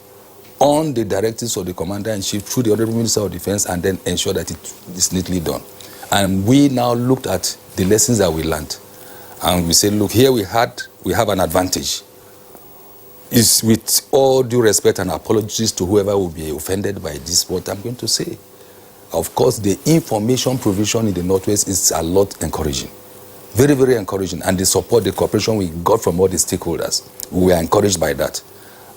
on the directives of the Commander-in-Chief through the Honorable Minister of Defense, and then ensure that it is neatly done. And we now looked at the lessons that we learned. And we said, look, here we have an advantage. is, with all due respect and apologies to whoever will be offended by this, what I'm going to say. Of course, the information provision in the Northwest is a lot encouraging. Very, very encouraging. And the support, the cooperation we got from all the stakeholders, we were encouraged by that.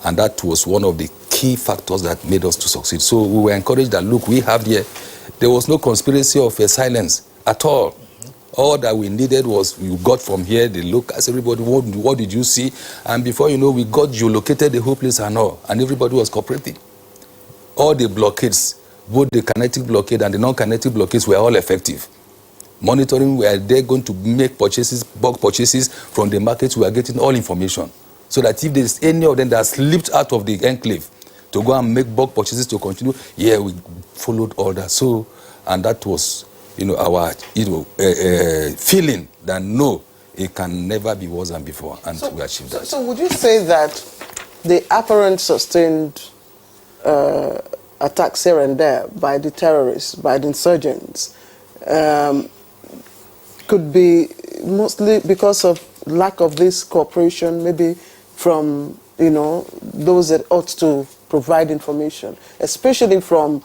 And that was one of the key factors that made us to succeed. So we were encouraged that, look, we have here, there was no conspiracy of silence at all. All that we needed was, you got from here, they look as everybody, what did you see? And before you know, we got geolocated the whole place and all, and everybody was cooperating. All the blockades, both the kinetic blockade and the non-kinetic blockades, were all effective. Monitoring, were they going to make purchases, bulk purchases from the markets, we are getting all information. So that if there's any of them that slipped out of the enclave to go and make bulk purchases to continue, yeah, we followed all that. So, and that was, our, feeling that no, it can never be worse than before, and we achieved that. So would you say that the apparent sustained attacks here and there by the terrorists, by the insurgents, could be mostly because of lack of this cooperation, maybe from, those that ought to provide information, especially from,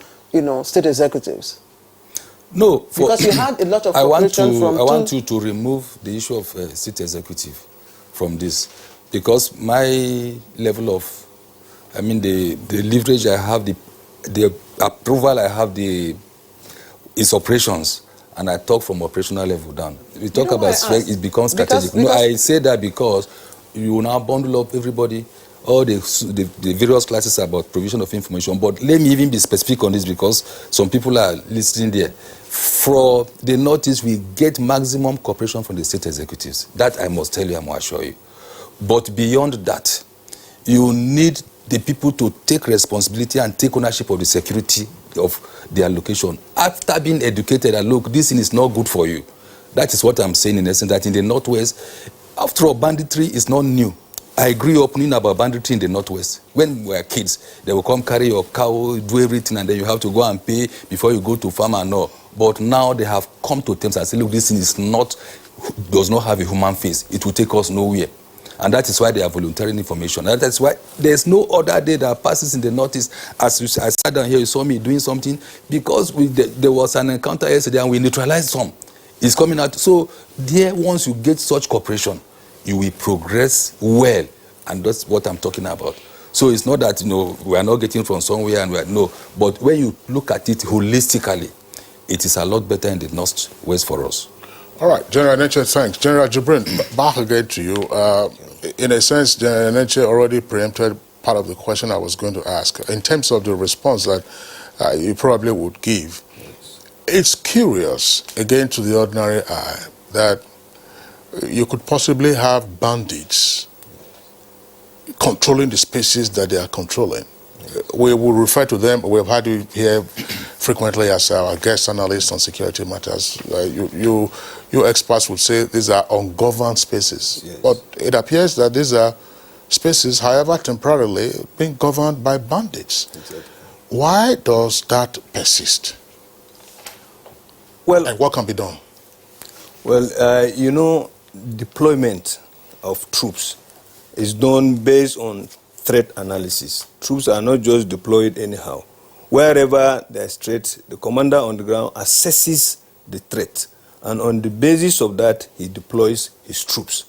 state executives? No, because you had a lot of cooperation I want you to remove the issue of state executive from this, because my level of, the leverage I have, the approval I have, is operations, and I talk from operational level down. We talk about strength, it becomes strategic. No, I say that because you now bundle up everybody, all the various classes about provision of information. But let me even be specific on this, because some people are listening there. For the Northeast, we get maximum cooperation from the state executives. That I must tell you, I must assure you. But beyond that, you need the people to take responsibility and take ownership of the security of their location. After being educated, and look, this thing is not good for you. That is what I'm saying in essence, that in the Northwest, after all, banditry is not new. I grew up knowing about banditry in the Northwest. When we were kids, they will come carry your cow, do everything, and then you have to go and pay before you go to farm and all. But now they have come to terms and say, look, this thing does not have a human face. It will take us nowhere. And that is why they are volunteering information. And that's why there's no other day that passes in the Northeast. I sat down here, you saw me doing something, because there was an encounter yesterday and we neutralized some. It's coming out. So there, once you get such cooperation, you will progress well. And that's what I'm talking about. So it's not that, we are not getting from somewhere and no. But when you look at it holistically, it is a lot better in the Northwest for us. All right, General Neche, thanks. General Jibrin, back again to you. In a sense, General Neche already preempted part of the question I was going to ask. In terms of the response that you probably would give, it's curious, again to the ordinary eye, that you could possibly have bandits controlling the spaces that they are controlling. We will refer to them, we have had you here frequently as our guest analyst on security matters. You experts would say these are ungoverned spaces. Yes. But it appears that these are spaces, however temporarily, being governed by bandits. Exactly. Why does that persist? Well, and what can be done? Well, deployment of troops is done based on threat analysis. Troops are not just deployed anyhow. Wherever there's threat, the commander on the ground assesses the threat, and on the basis of that, he deploys his troops.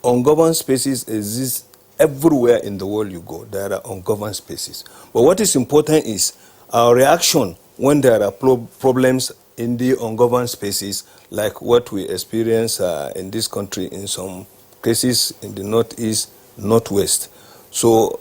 Ungoverned spaces exist everywhere in the world you go. There are ungoverned spaces. But what is important is our reaction when there are problems in the ungoverned spaces, like what we experience in this country in some cases in the Northeast, Northwest. So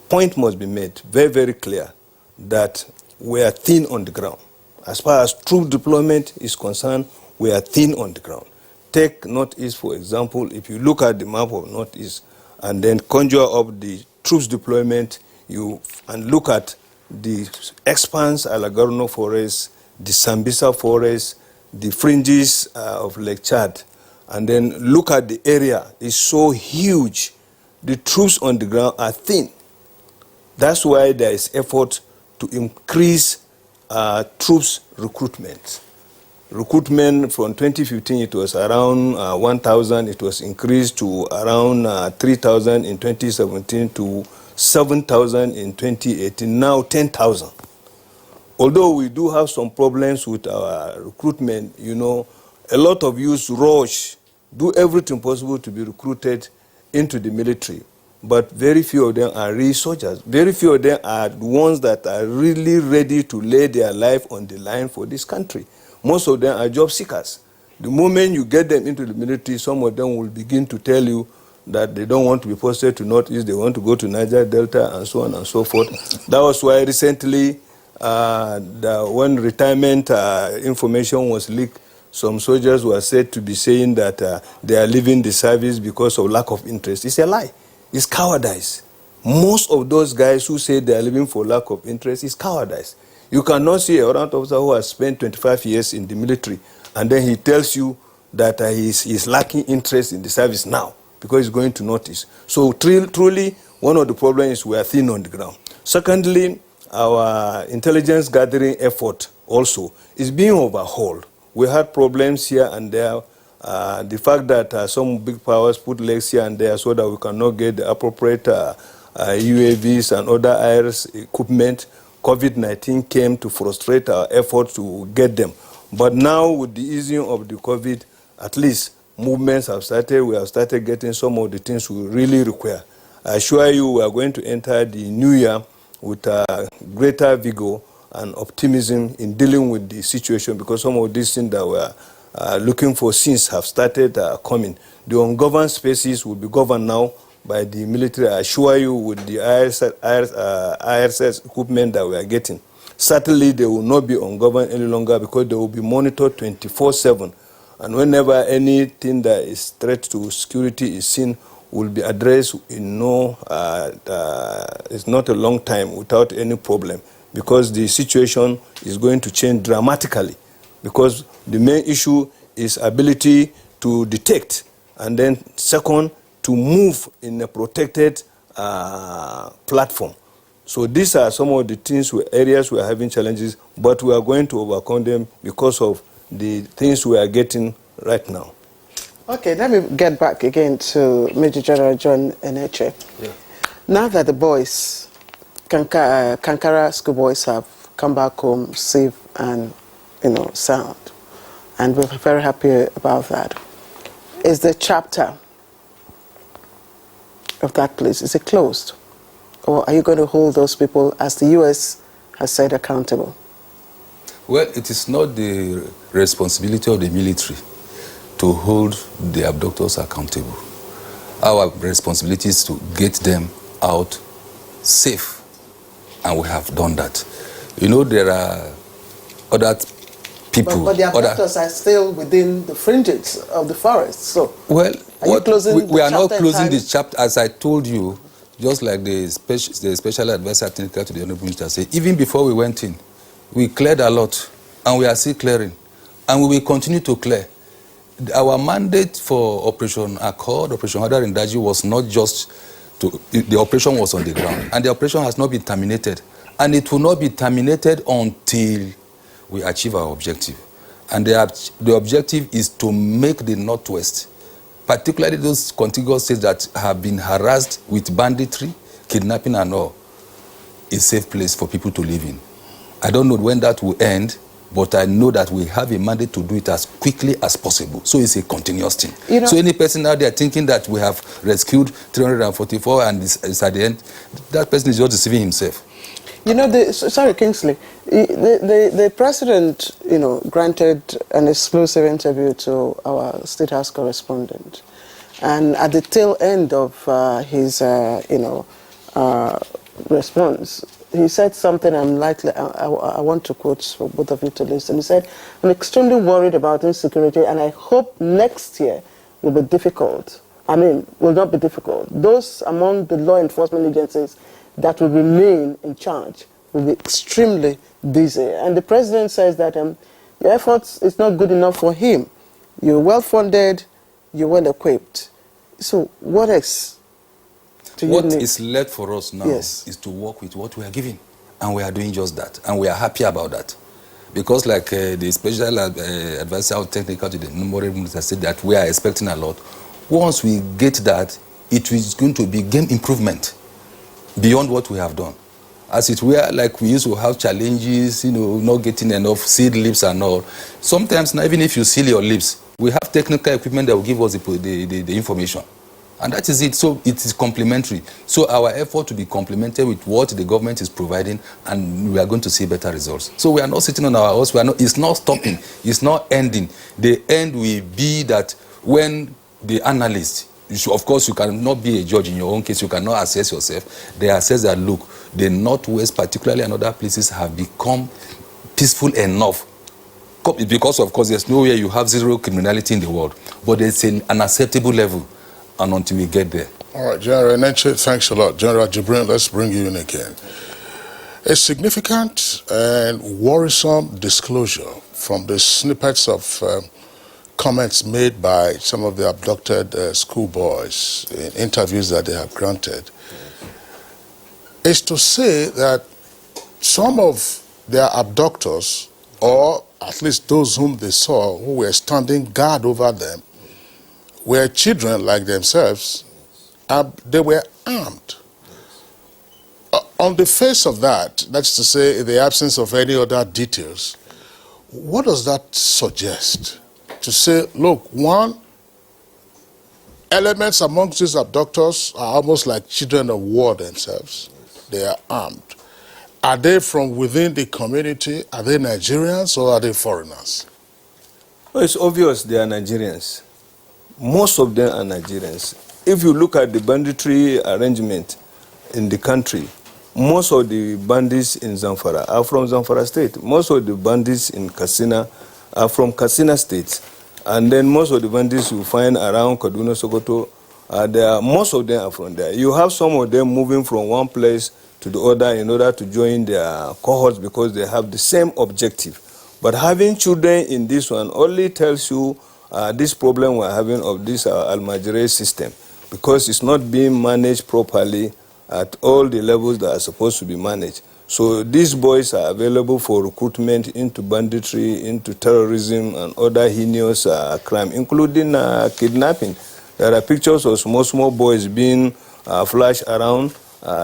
point must be made very, very clear that we are thin on the ground. As far as troop deployment is concerned, we are thin on the ground. Take Northeast, for example. If you look at the map of Northeast and then conjure up the troops deployment, and look at the expanse Alagarno Forest, the Sambisa Forest, the fringes of Lake Chad, and then look at the area. It's so huge. The troops on the ground are thin. That's why there is effort to increase troops recruitment. recruitment from 2015, it was around 1,000. It was increased to around 3,000 in 2017 to 7,000 in 2018, now 10,000. Although we do have some problems with our recruitment, you know, a lot of youths rush, do everything possible to be recruited into the military, but very few of them are real soldiers. Very few of them are the ones that are really ready to lay their life on the line for this country. Most of them are job seekers. The moment you get them into the military, some of them will begin to tell you that they don't want to be posted to Northeast, they want to go to Niger Delta, and so on and so forth. That was why recently, when retirement information was leaked, some soldiers were said to be saying that they are leaving the service because of lack of interest. It's a lie. It's cowardice. Most of those guys who say they are leaving for lack of interest is cowardice. You cannot see a warrant officer who has spent 25 years in the military and then he tells you that he's lacking interest in the service now because he's going to notice. So truly, one of the problems is we are thin on the ground. Secondly, our intelligence gathering effort also is being overhauled. We had problems here and there. The fact that some big powers put legs here and there so that we cannot get the appropriate UAVs and other IRS equipment. COVID-19 came to frustrate our efforts to get them. But now with the easing of the COVID, at least movements have started. We have started getting some of the things we really require. I assure you we are going to enter the new year with greater vigor and optimism in dealing with the situation because some of these things that we are looking for since have started coming. The ungoverned spaces will be governed now by the military. I assure you with the IRS equipment that we are getting. Certainly they will not be ungoverned any longer because they will be monitored 24/7. And whenever anything that is threat to security is seen, will be addressed in it's not a long time without any problem because the situation is going to change dramatically because the main issue is ability to detect and then second, to move in a protected platform. So these are some of the things, areas we are having challenges, but we are going to overcome them because of the things we are getting right now. Okay, let me get back again to Major General John Eneche. Yeah. Now that the boys, Kankara School Boys have come back home safe and, sound, and we're very happy about that. Is the chapter of that place, is it closed? Or are you going to hold those people, as the U.S. has said, accountable? Well, it is not the responsibility of the military to hold the abductors accountable. Our responsibility is to get them out safe, and we have done that. You know, there are other people... But the abductors are still within the fringes of the forest, so... Well, we are not closing entirely? the chapter, as I told you, just like the special advisor technical to the Honorable Minister said, even before we went in, we cleared a lot, and we are still clearing, and we will continue to clear. Our mandate for Operation Accord, Operation Hadar in Daji was not just to... The operation was on the ground, and the operation has not been terminated, and it will not be terminated until we achieve our objective. And the objective is to make the Northwest, particularly those contiguous states that have been harassed with banditry, kidnapping and all, a safe place for people to live in. I don't know when that will end, but I know that we have a mandate to do it as quickly as possible. So it's a continuous thing. So any person out there thinking that we have rescued 344 and it's at the end, that person is just deceiving himself. Sorry, Kingsley. The president, granted an exclusive interview to our State House correspondent, and at the tail end of his, response, he said something I want to quote for both of you to listen. He said, "I'm extremely worried about insecurity, and I hope next year will be difficult. Will not be difficult. Those among the law enforcement agencies that will remain in charge will be extremely busy." And the president says that your efforts is not good enough for him. You're well funded, you're well equipped. So what else do you need? What is left for us now is to work with what we are given. And we are doing just that. And we are happy about that. because like the special advisor of technical to the Honorable Minister said that we are expecting a lot. Once we get that, it is going to be game improvement beyond what we have done. As it were, like we used to have challenges, not getting enough seed lips and all. Sometimes, now, even if you seal your lips, we have technical equipment that will give us the information. And that is it. So it is complementary. So our effort to be complemented with what the government is providing, and we are going to see better results. So we are not sitting on our horse. It's not stopping. It's not ending. The end will be that when the analyst, of course, you cannot be a judge in your own case. You cannot assess yourself. They assess that, look, the Northwest, particularly and other places, have become peaceful enough. Because, of course, there's no way you have zero criminality in the world. But it's an unacceptable level. And until we get there. All right, General Enenche, thanks a lot. General Jibrin, let's bring you in again. A significant and worrisome disclosure from the snippets of comments made by some of the abducted schoolboys in interviews that they have granted is to say that some of their abductors, or at least those whom they saw who were standing guard over them, were children like themselves, and they were armed. On the face of that, that's to say, in the absence of any other details, what does that suggest? To say, look, one, elements amongst these abductors are almost like children of war themselves. They are armed. Are they from within the community? Are they Nigerians or are they foreigners? Well, it's obvious they are Nigerians. Most of them are Nigerians. If you look at the banditry arrangement in the country, most of the bandits in Zamfara are from Zamfara State. Most of the bandits in Katsina are from Katsina State. And then most of the bandits you find around Kaduna, Sokoto, most of them are from there. You have some of them moving from one place to the other in order to join their cohorts because they have the same objective. But having children in this one only tells you this problem we're having of this Almajire system, because it's not being managed properly at all the levels that are supposed to be managed. So these boys are available for recruitment into banditry, into terrorism and other heinous crime, including kidnapping. There are pictures of small boys being flashed around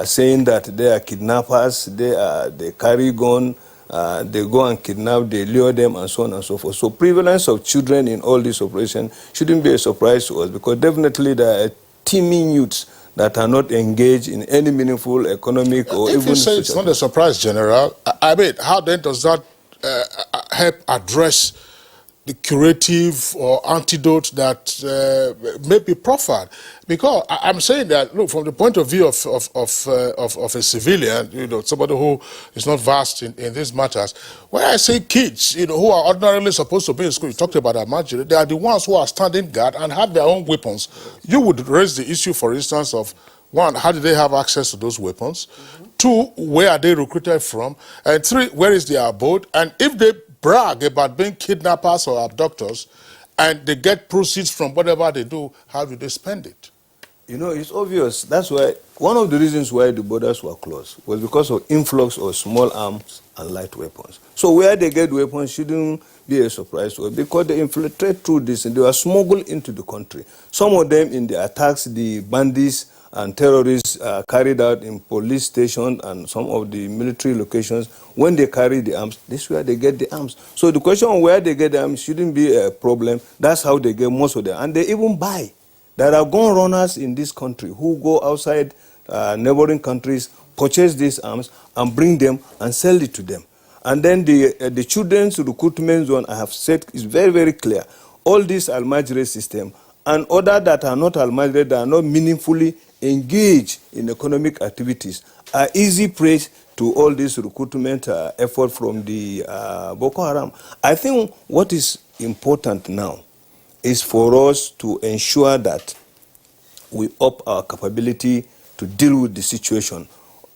saying that they are kidnappers, they carry gun, they go and kidnap, they lure them, and so on and so forth. So prevalence of children in all this operation shouldn't be a surprise to us, because definitely there are teeming youths that are not engaged in any meaningful economic or even... If you say it's not a surprise, General, I mean, how then does that help address the curative or antidote that may be proffered? Because I'm saying that, look, from the point of view of a civilian, somebody who is not versed in these matters, when I say kids, who are ordinarily supposed to be in school, you talked about Almajiri, they are the ones who are standing guard and have their own weapons. You would raise the issue, for instance, of, one, how do they have access to those weapons? Mm-hmm. Two, where are they recruited from? And three, where is their abode? And if they brag about being kidnappers or abductors, and they get proceeds from whatever they do, how do they spend it? It's obvious. That's why one of the reasons why the borders were closed was because of influx of small arms and light weapons. So where they get weapons shouldn't be a surprise to us, because they infiltrate through this and they are smuggled into the country. Some of them in the attacks, the bandits and terrorists carried out in police stations and some of the military locations, when they carry the arms, this is where they get the arms. So the question of where they get the arms shouldn't be a problem. That's how they get most of them. And they even buy. There are gun runners in this country who go outside neighboring countries, purchase these arms, and bring them and sell it to them. And then the children's recruitment zone, I have said, is very, very clear. All this Almajire system and other that are not Almajire, that are not meaningfully engaged in economic activities, are easy prey to all this recruitment effort from the Boko Haram. I think what is important now is for us to ensure that we up our capability to deal with the situation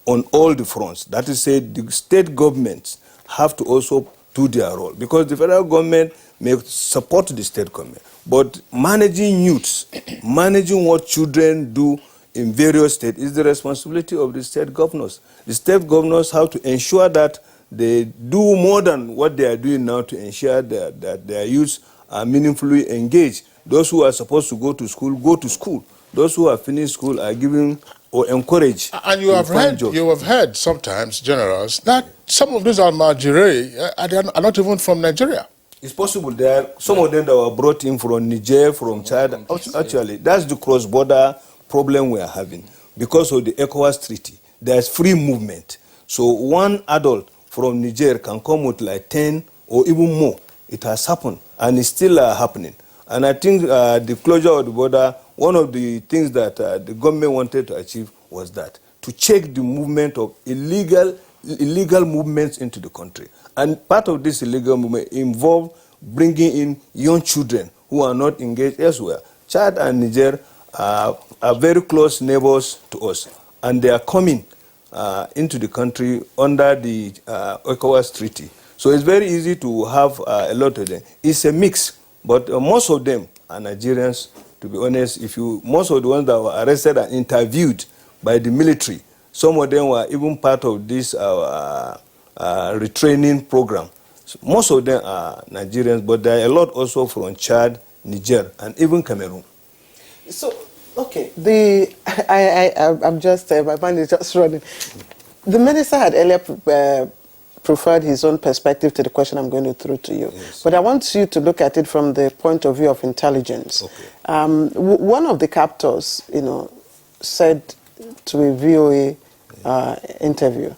on all the fronts. That is, say, the state governments have to also do their role, because the federal government may support the state government, but managing youths, managing what children do in various states is the responsibility of the state governors. The state governors have to ensure that they do more than what they are doing now to ensure that their youth are meaningfully engaged. Those who are supposed to go to school, go to school. Those who have finished school are given or encouraged. And you have heard sometimes, generals, that some of these Almajiri are not even from Nigeria. It's possible. There are some of them that were brought in from Niger, from Chad. Actually, that's the cross-border problem we are having. Because of the ECOWAS treaty, there's free movement. So one adult from Niger can come with like 10 or even more. It has happened, and it's still happening. And I think the closure of the border, one of the things that the government wanted to achieve was that, to check the movement of illegal movements into the country. And part of this illegal movement involved bringing in young children who are not engaged elsewhere. Chad and Niger are very close neighbors to us, and they are coming into the country under the ECOWAS treaty. So it's very easy to have a lot of them. It's a mix, but most of them are Nigerians. To be honest, most of the ones that were arrested and interviewed by the military, some of them were even part of this retraining program. So most of them are Nigerians, but there are a lot also from Chad, Niger, and even Cameroon. So, okay, I'm just, my mind is just running. The minister had earlier preferred his own perspective to the question I'm going to throw to you. Yes. But I want you to look at it from the point of view of intelligence. Okay. One of the captors, said to a VOA interview,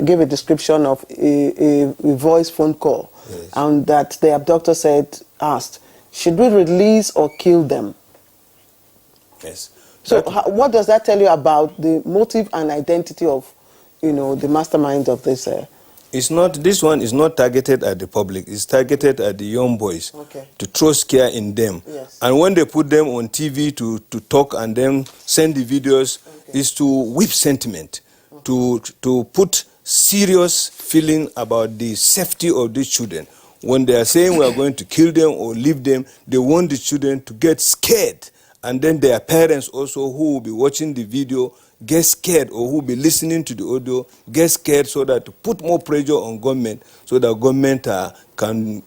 gave a description of a voice phone call, and that the abductor asked, should we release or kill them? Yes. So what does that tell you about the motive and identity of, the mastermind of this? This one is not targeted at the public. It's targeted at the young boys, to throw scare in them. Yes. And when they put them on TV to talk and then send the videos, is to whip sentiment, to put serious feeling about the safety of these children. When they are saying we are going to kill them or leave them, they want the children to get scared. And then their parents also, who will be watching the video, get scared, or who will be listening to the audio, get scared, so that to put more pressure on government, so that government can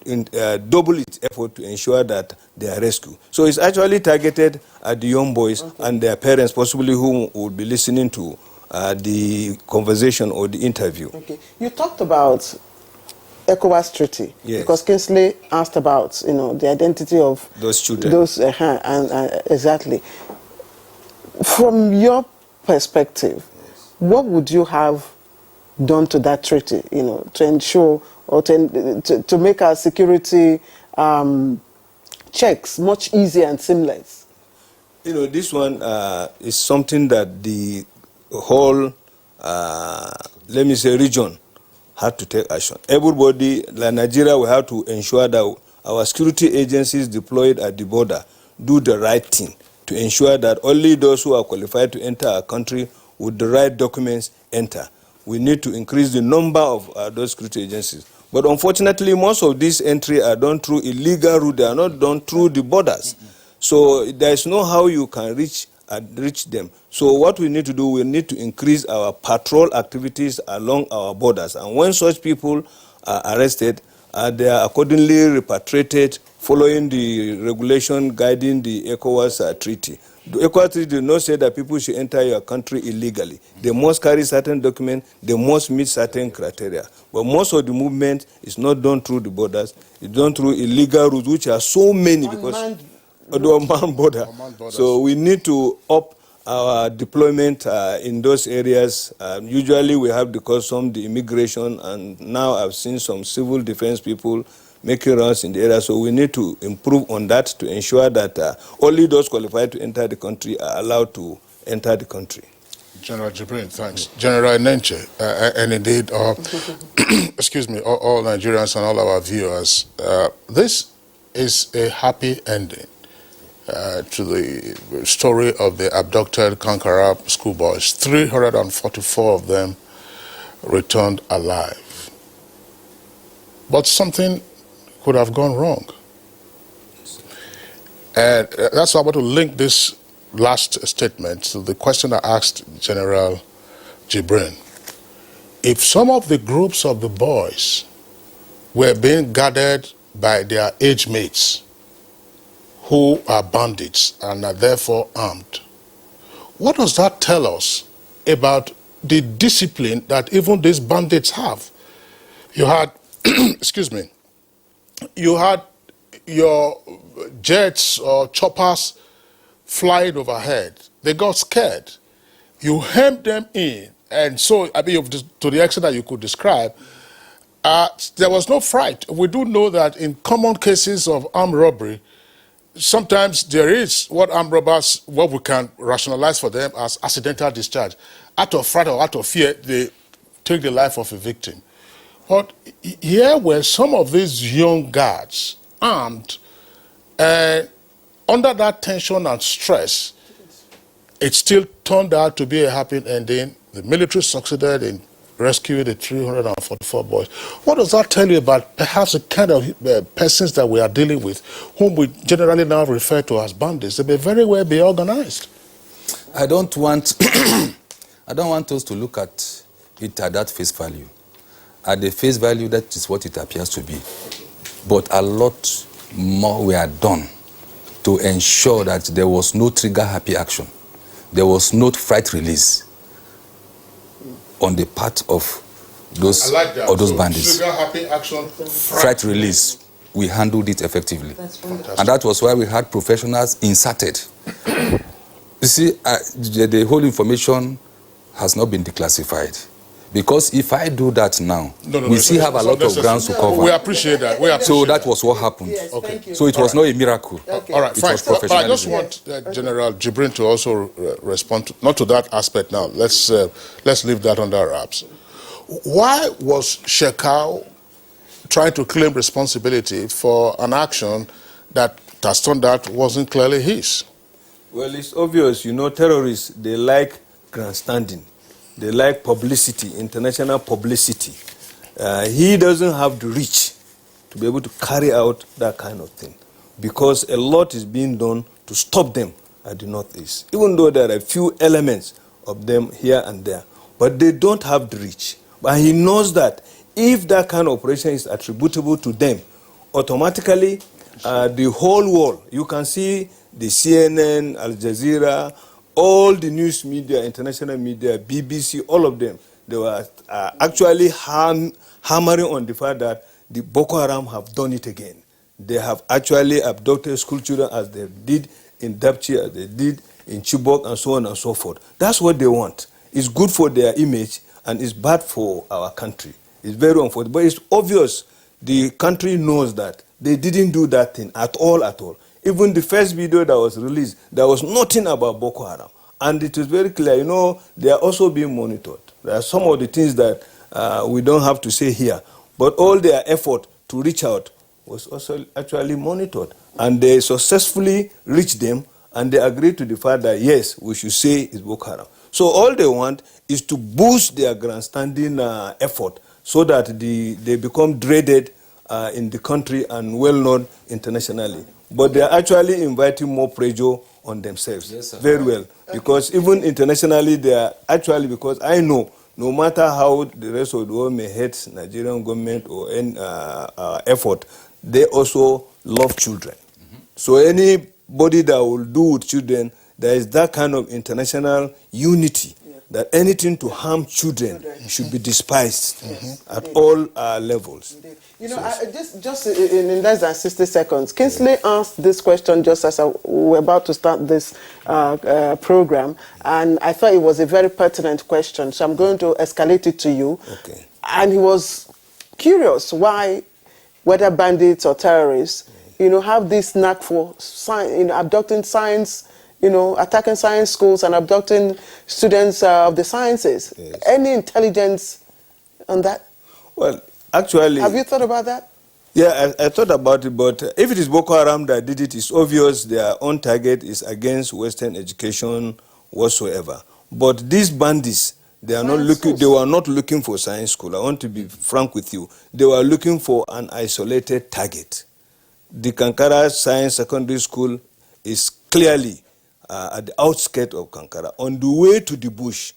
double its effort to ensure that they are rescued. So it's actually targeted at the young boys and their parents, possibly who will be listening to the conversation or the interview. Okay. You talked about ECOWAS treaty, because Kingsley asked about the identity of those children. Exactly. From your perspective, what would you have done to that treaty, to ensure or to make our security checks much easier and seamless? This one is something that the whole, let me say, region had to take action. Everybody, like Nigeria, we have to ensure that our security agencies deployed at the border do the right thing to ensure that only those who are qualified to enter our country with the right documents enter. We need to increase the number of those security agencies. But unfortunately, most of these entries are done through illegal route. They are not done through the borders. So there is no how you can reach them. So what we need to do, we need to increase our patrol activities along our borders. And when such people are arrested, they are accordingly repatriated following the regulation guiding the ECOWAS treaty. The ECOWAS treaty does not say that people should enter your country illegally. They must carry certain documents, they must meet certain criteria. But most of the movement is not done through the borders, it's done through illegal routes, which are so many because of the unmanned border. So we need to up our deployment in those areas. Usually we have the custom, the immigration, and now I've seen some civil defense people making rounds in the area. So we need to improve on that to ensure that only those qualified to enter the country are allowed to enter the country. General Jibrin, thanks. General Nenche, and indeed, excuse me, all Nigerians and all our viewers, this is a happy ending to the story of the abducted Kankara school boys. 344 of them returned alive. But something could have gone wrong. And that's why I want to link this last statement to the question I asked General Jibrin. if some of the groups of the boys were being guarded by their age mates who are bandits and are therefore armed, what does that tell us about the discipline that even these bandits have? You had, excuse me, you had your jets or choppers flying overhead. They got scared. You hemmed them in, and so, I mean, to the extent that you could describe, there was no fright. We do know that in common cases of armed robbery, sometimes there is what we can rationalize for them as accidental discharge. Out of fright or out of fear, they take the life of a victim. But here were some of these young guards armed, under that tension and stress, it still turned out to be a happy ending. The military succeeded in rescuing the 344 boys. What does that tell you about perhaps the kind of persons that we are dealing with, whom we generally now refer to as bandits? They may very well be organized. I don't want us to look at it at that face value. At the face value, that is what it appears to be. But a lot more were done to ensure that there was no trigger-happy action. There was no fright release on the part of those, bandits. Trigger-happy action, fright release, we handled it effectively. And that was why we had professionals inserted. You see, the whole information has not been declassified. Because if I do that now, we still have a lot of grounds to cover. We appreciate that. So that was what happened. Yes, okay. So it was not a miracle. Okay. All right, fine. But I just want General Jibrin to also respond, not to that aspect now. Let's leave that under wraps. Why was Shekau trying to claim responsibility for an action that has turned out wasn't clearly his? Well, it's obvious, you know, terrorists, they like grandstanding. They like publicity, international publicity. He doesn't have the reach to be able to carry out that kind of thing because a lot is being done to stop them at the Northeast, even though there are a few elements of them here and there. But they don't have the reach. But he knows that if that kind of operation is attributable to them, automatically the whole world, you can see the CNN, Al Jazeera, all the news media, international media, BBC, all of them, they were actually hammering on the fact that the Boko Haram have done it again. They have actually abducted school children as they did in Dapchi, as they did in Chibok, and so on and so forth. That's what they want. It's good for their image, and it's bad for our country. It's very unfortunate. But it's obvious the country knows that they didn't do that thing at all, at all. Even the first video that was released, there was nothing about Boko Haram. And it is very clear, you know, they are also being monitored. There are some of the things that we don't have to say here. But all their effort to reach out was also actually monitored. And they successfully reached them, and they agreed to the fact that, yes, we should say it's Boko Haram. So all they want is to boost their grandstanding effort so that they become dreaded in the country and well-known internationally. But they are actually inviting more pressure on themselves. Yes, sir. Very well. Because even internationally, they are actually, because I know, no matter how the rest of the world may hate Nigerian government or any effort, they also love children. So anybody that will do with children, there is that kind of international unity that anything to harm children should be despised at all levels. You know, just in less than 60 seconds, Kingsley asked this question just as we were about to start this program, and I thought it was a very pertinent question, so I'm going to escalate it to you. Okay. And he was curious why, whether bandits or terrorists, you know, have this knack for abducting science, you know, attacking science schools and abducting students of the sciences. Yes. Any intelligence on that? Well, actually... Have you thought about that? Yeah, I thought about it, but if it is Boko Haram that did it, it's obvious their own target is against Western education whatsoever. But these bandits, they were not looking for science school. I want to be frank with you. They were looking for an isolated target. The KANKARA Science Secondary School is clearly at the outskirts of Kankara, on the way to the bush,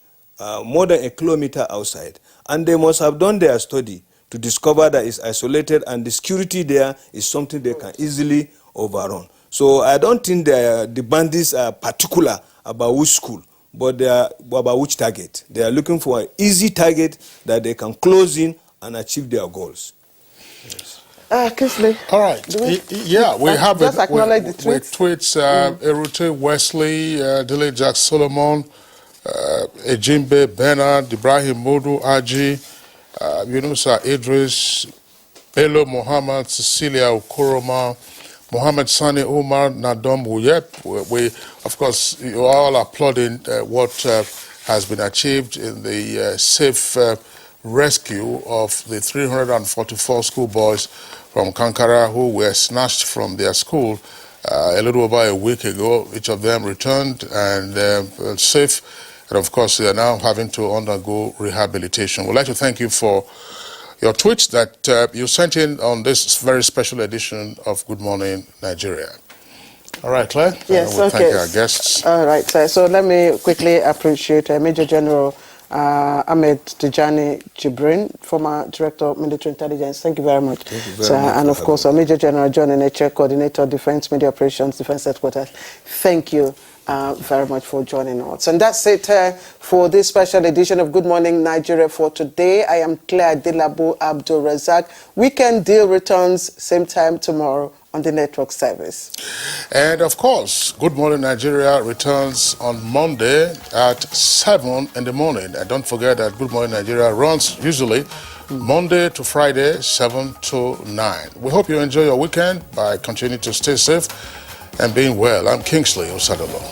more than a kilometer outside. And they must have done their study to discover that it's isolated and the security there is something they can easily overrun. So I don't think the bandits are particular about which school, but they are about which target. They are looking for an easy target that they can close in and achieve their goals. Yes. Kingsley. All right. We have just acknowledge the tweets. Erute Wesley, Dele Jack Solomon, Ejimbe Bernard, Ibrahim Modu Aji, Yunusa Idris, Bello Muhammad, Cecilia Okoroma, Mohammed Sani Umar Nadom Wuyep. We, of course, you are all applauding what has been achieved in the safe rescue of the 344 schoolboys from Kankara who were snatched from their school a little over a week ago. Each of them returned and safe. And of course, they are now having to undergo rehabilitation. We'd like to thank you for your tweets that you sent in on this very special edition of Good Morning Nigeria. All right, Claire? Yes, we'll okay. Thank our guests. All right, so let me quickly appreciate Major General Ahmed Tijani Jibrin, former Director of Military Intelligence. Thank you very much. Thank you very much. And of course, Major General John Eneche, Coordinator, Defense Media Operations, Defense Headquarters. Thank you very much for joining us. And that's it for this special edition of Good Morning Nigeria for today. I am Claire Dilabo Abdul Razak. Weekend Deal returns same time tomorrow on the network service. And of course, Good Morning Nigeria returns on Monday at 7 in the morning. And don't forget that Good Morning Nigeria runs usually Monday to Friday, 7 to 9. We hope you enjoy your weekend by continuing to stay safe and being well. I'm Kingsley Osadolo.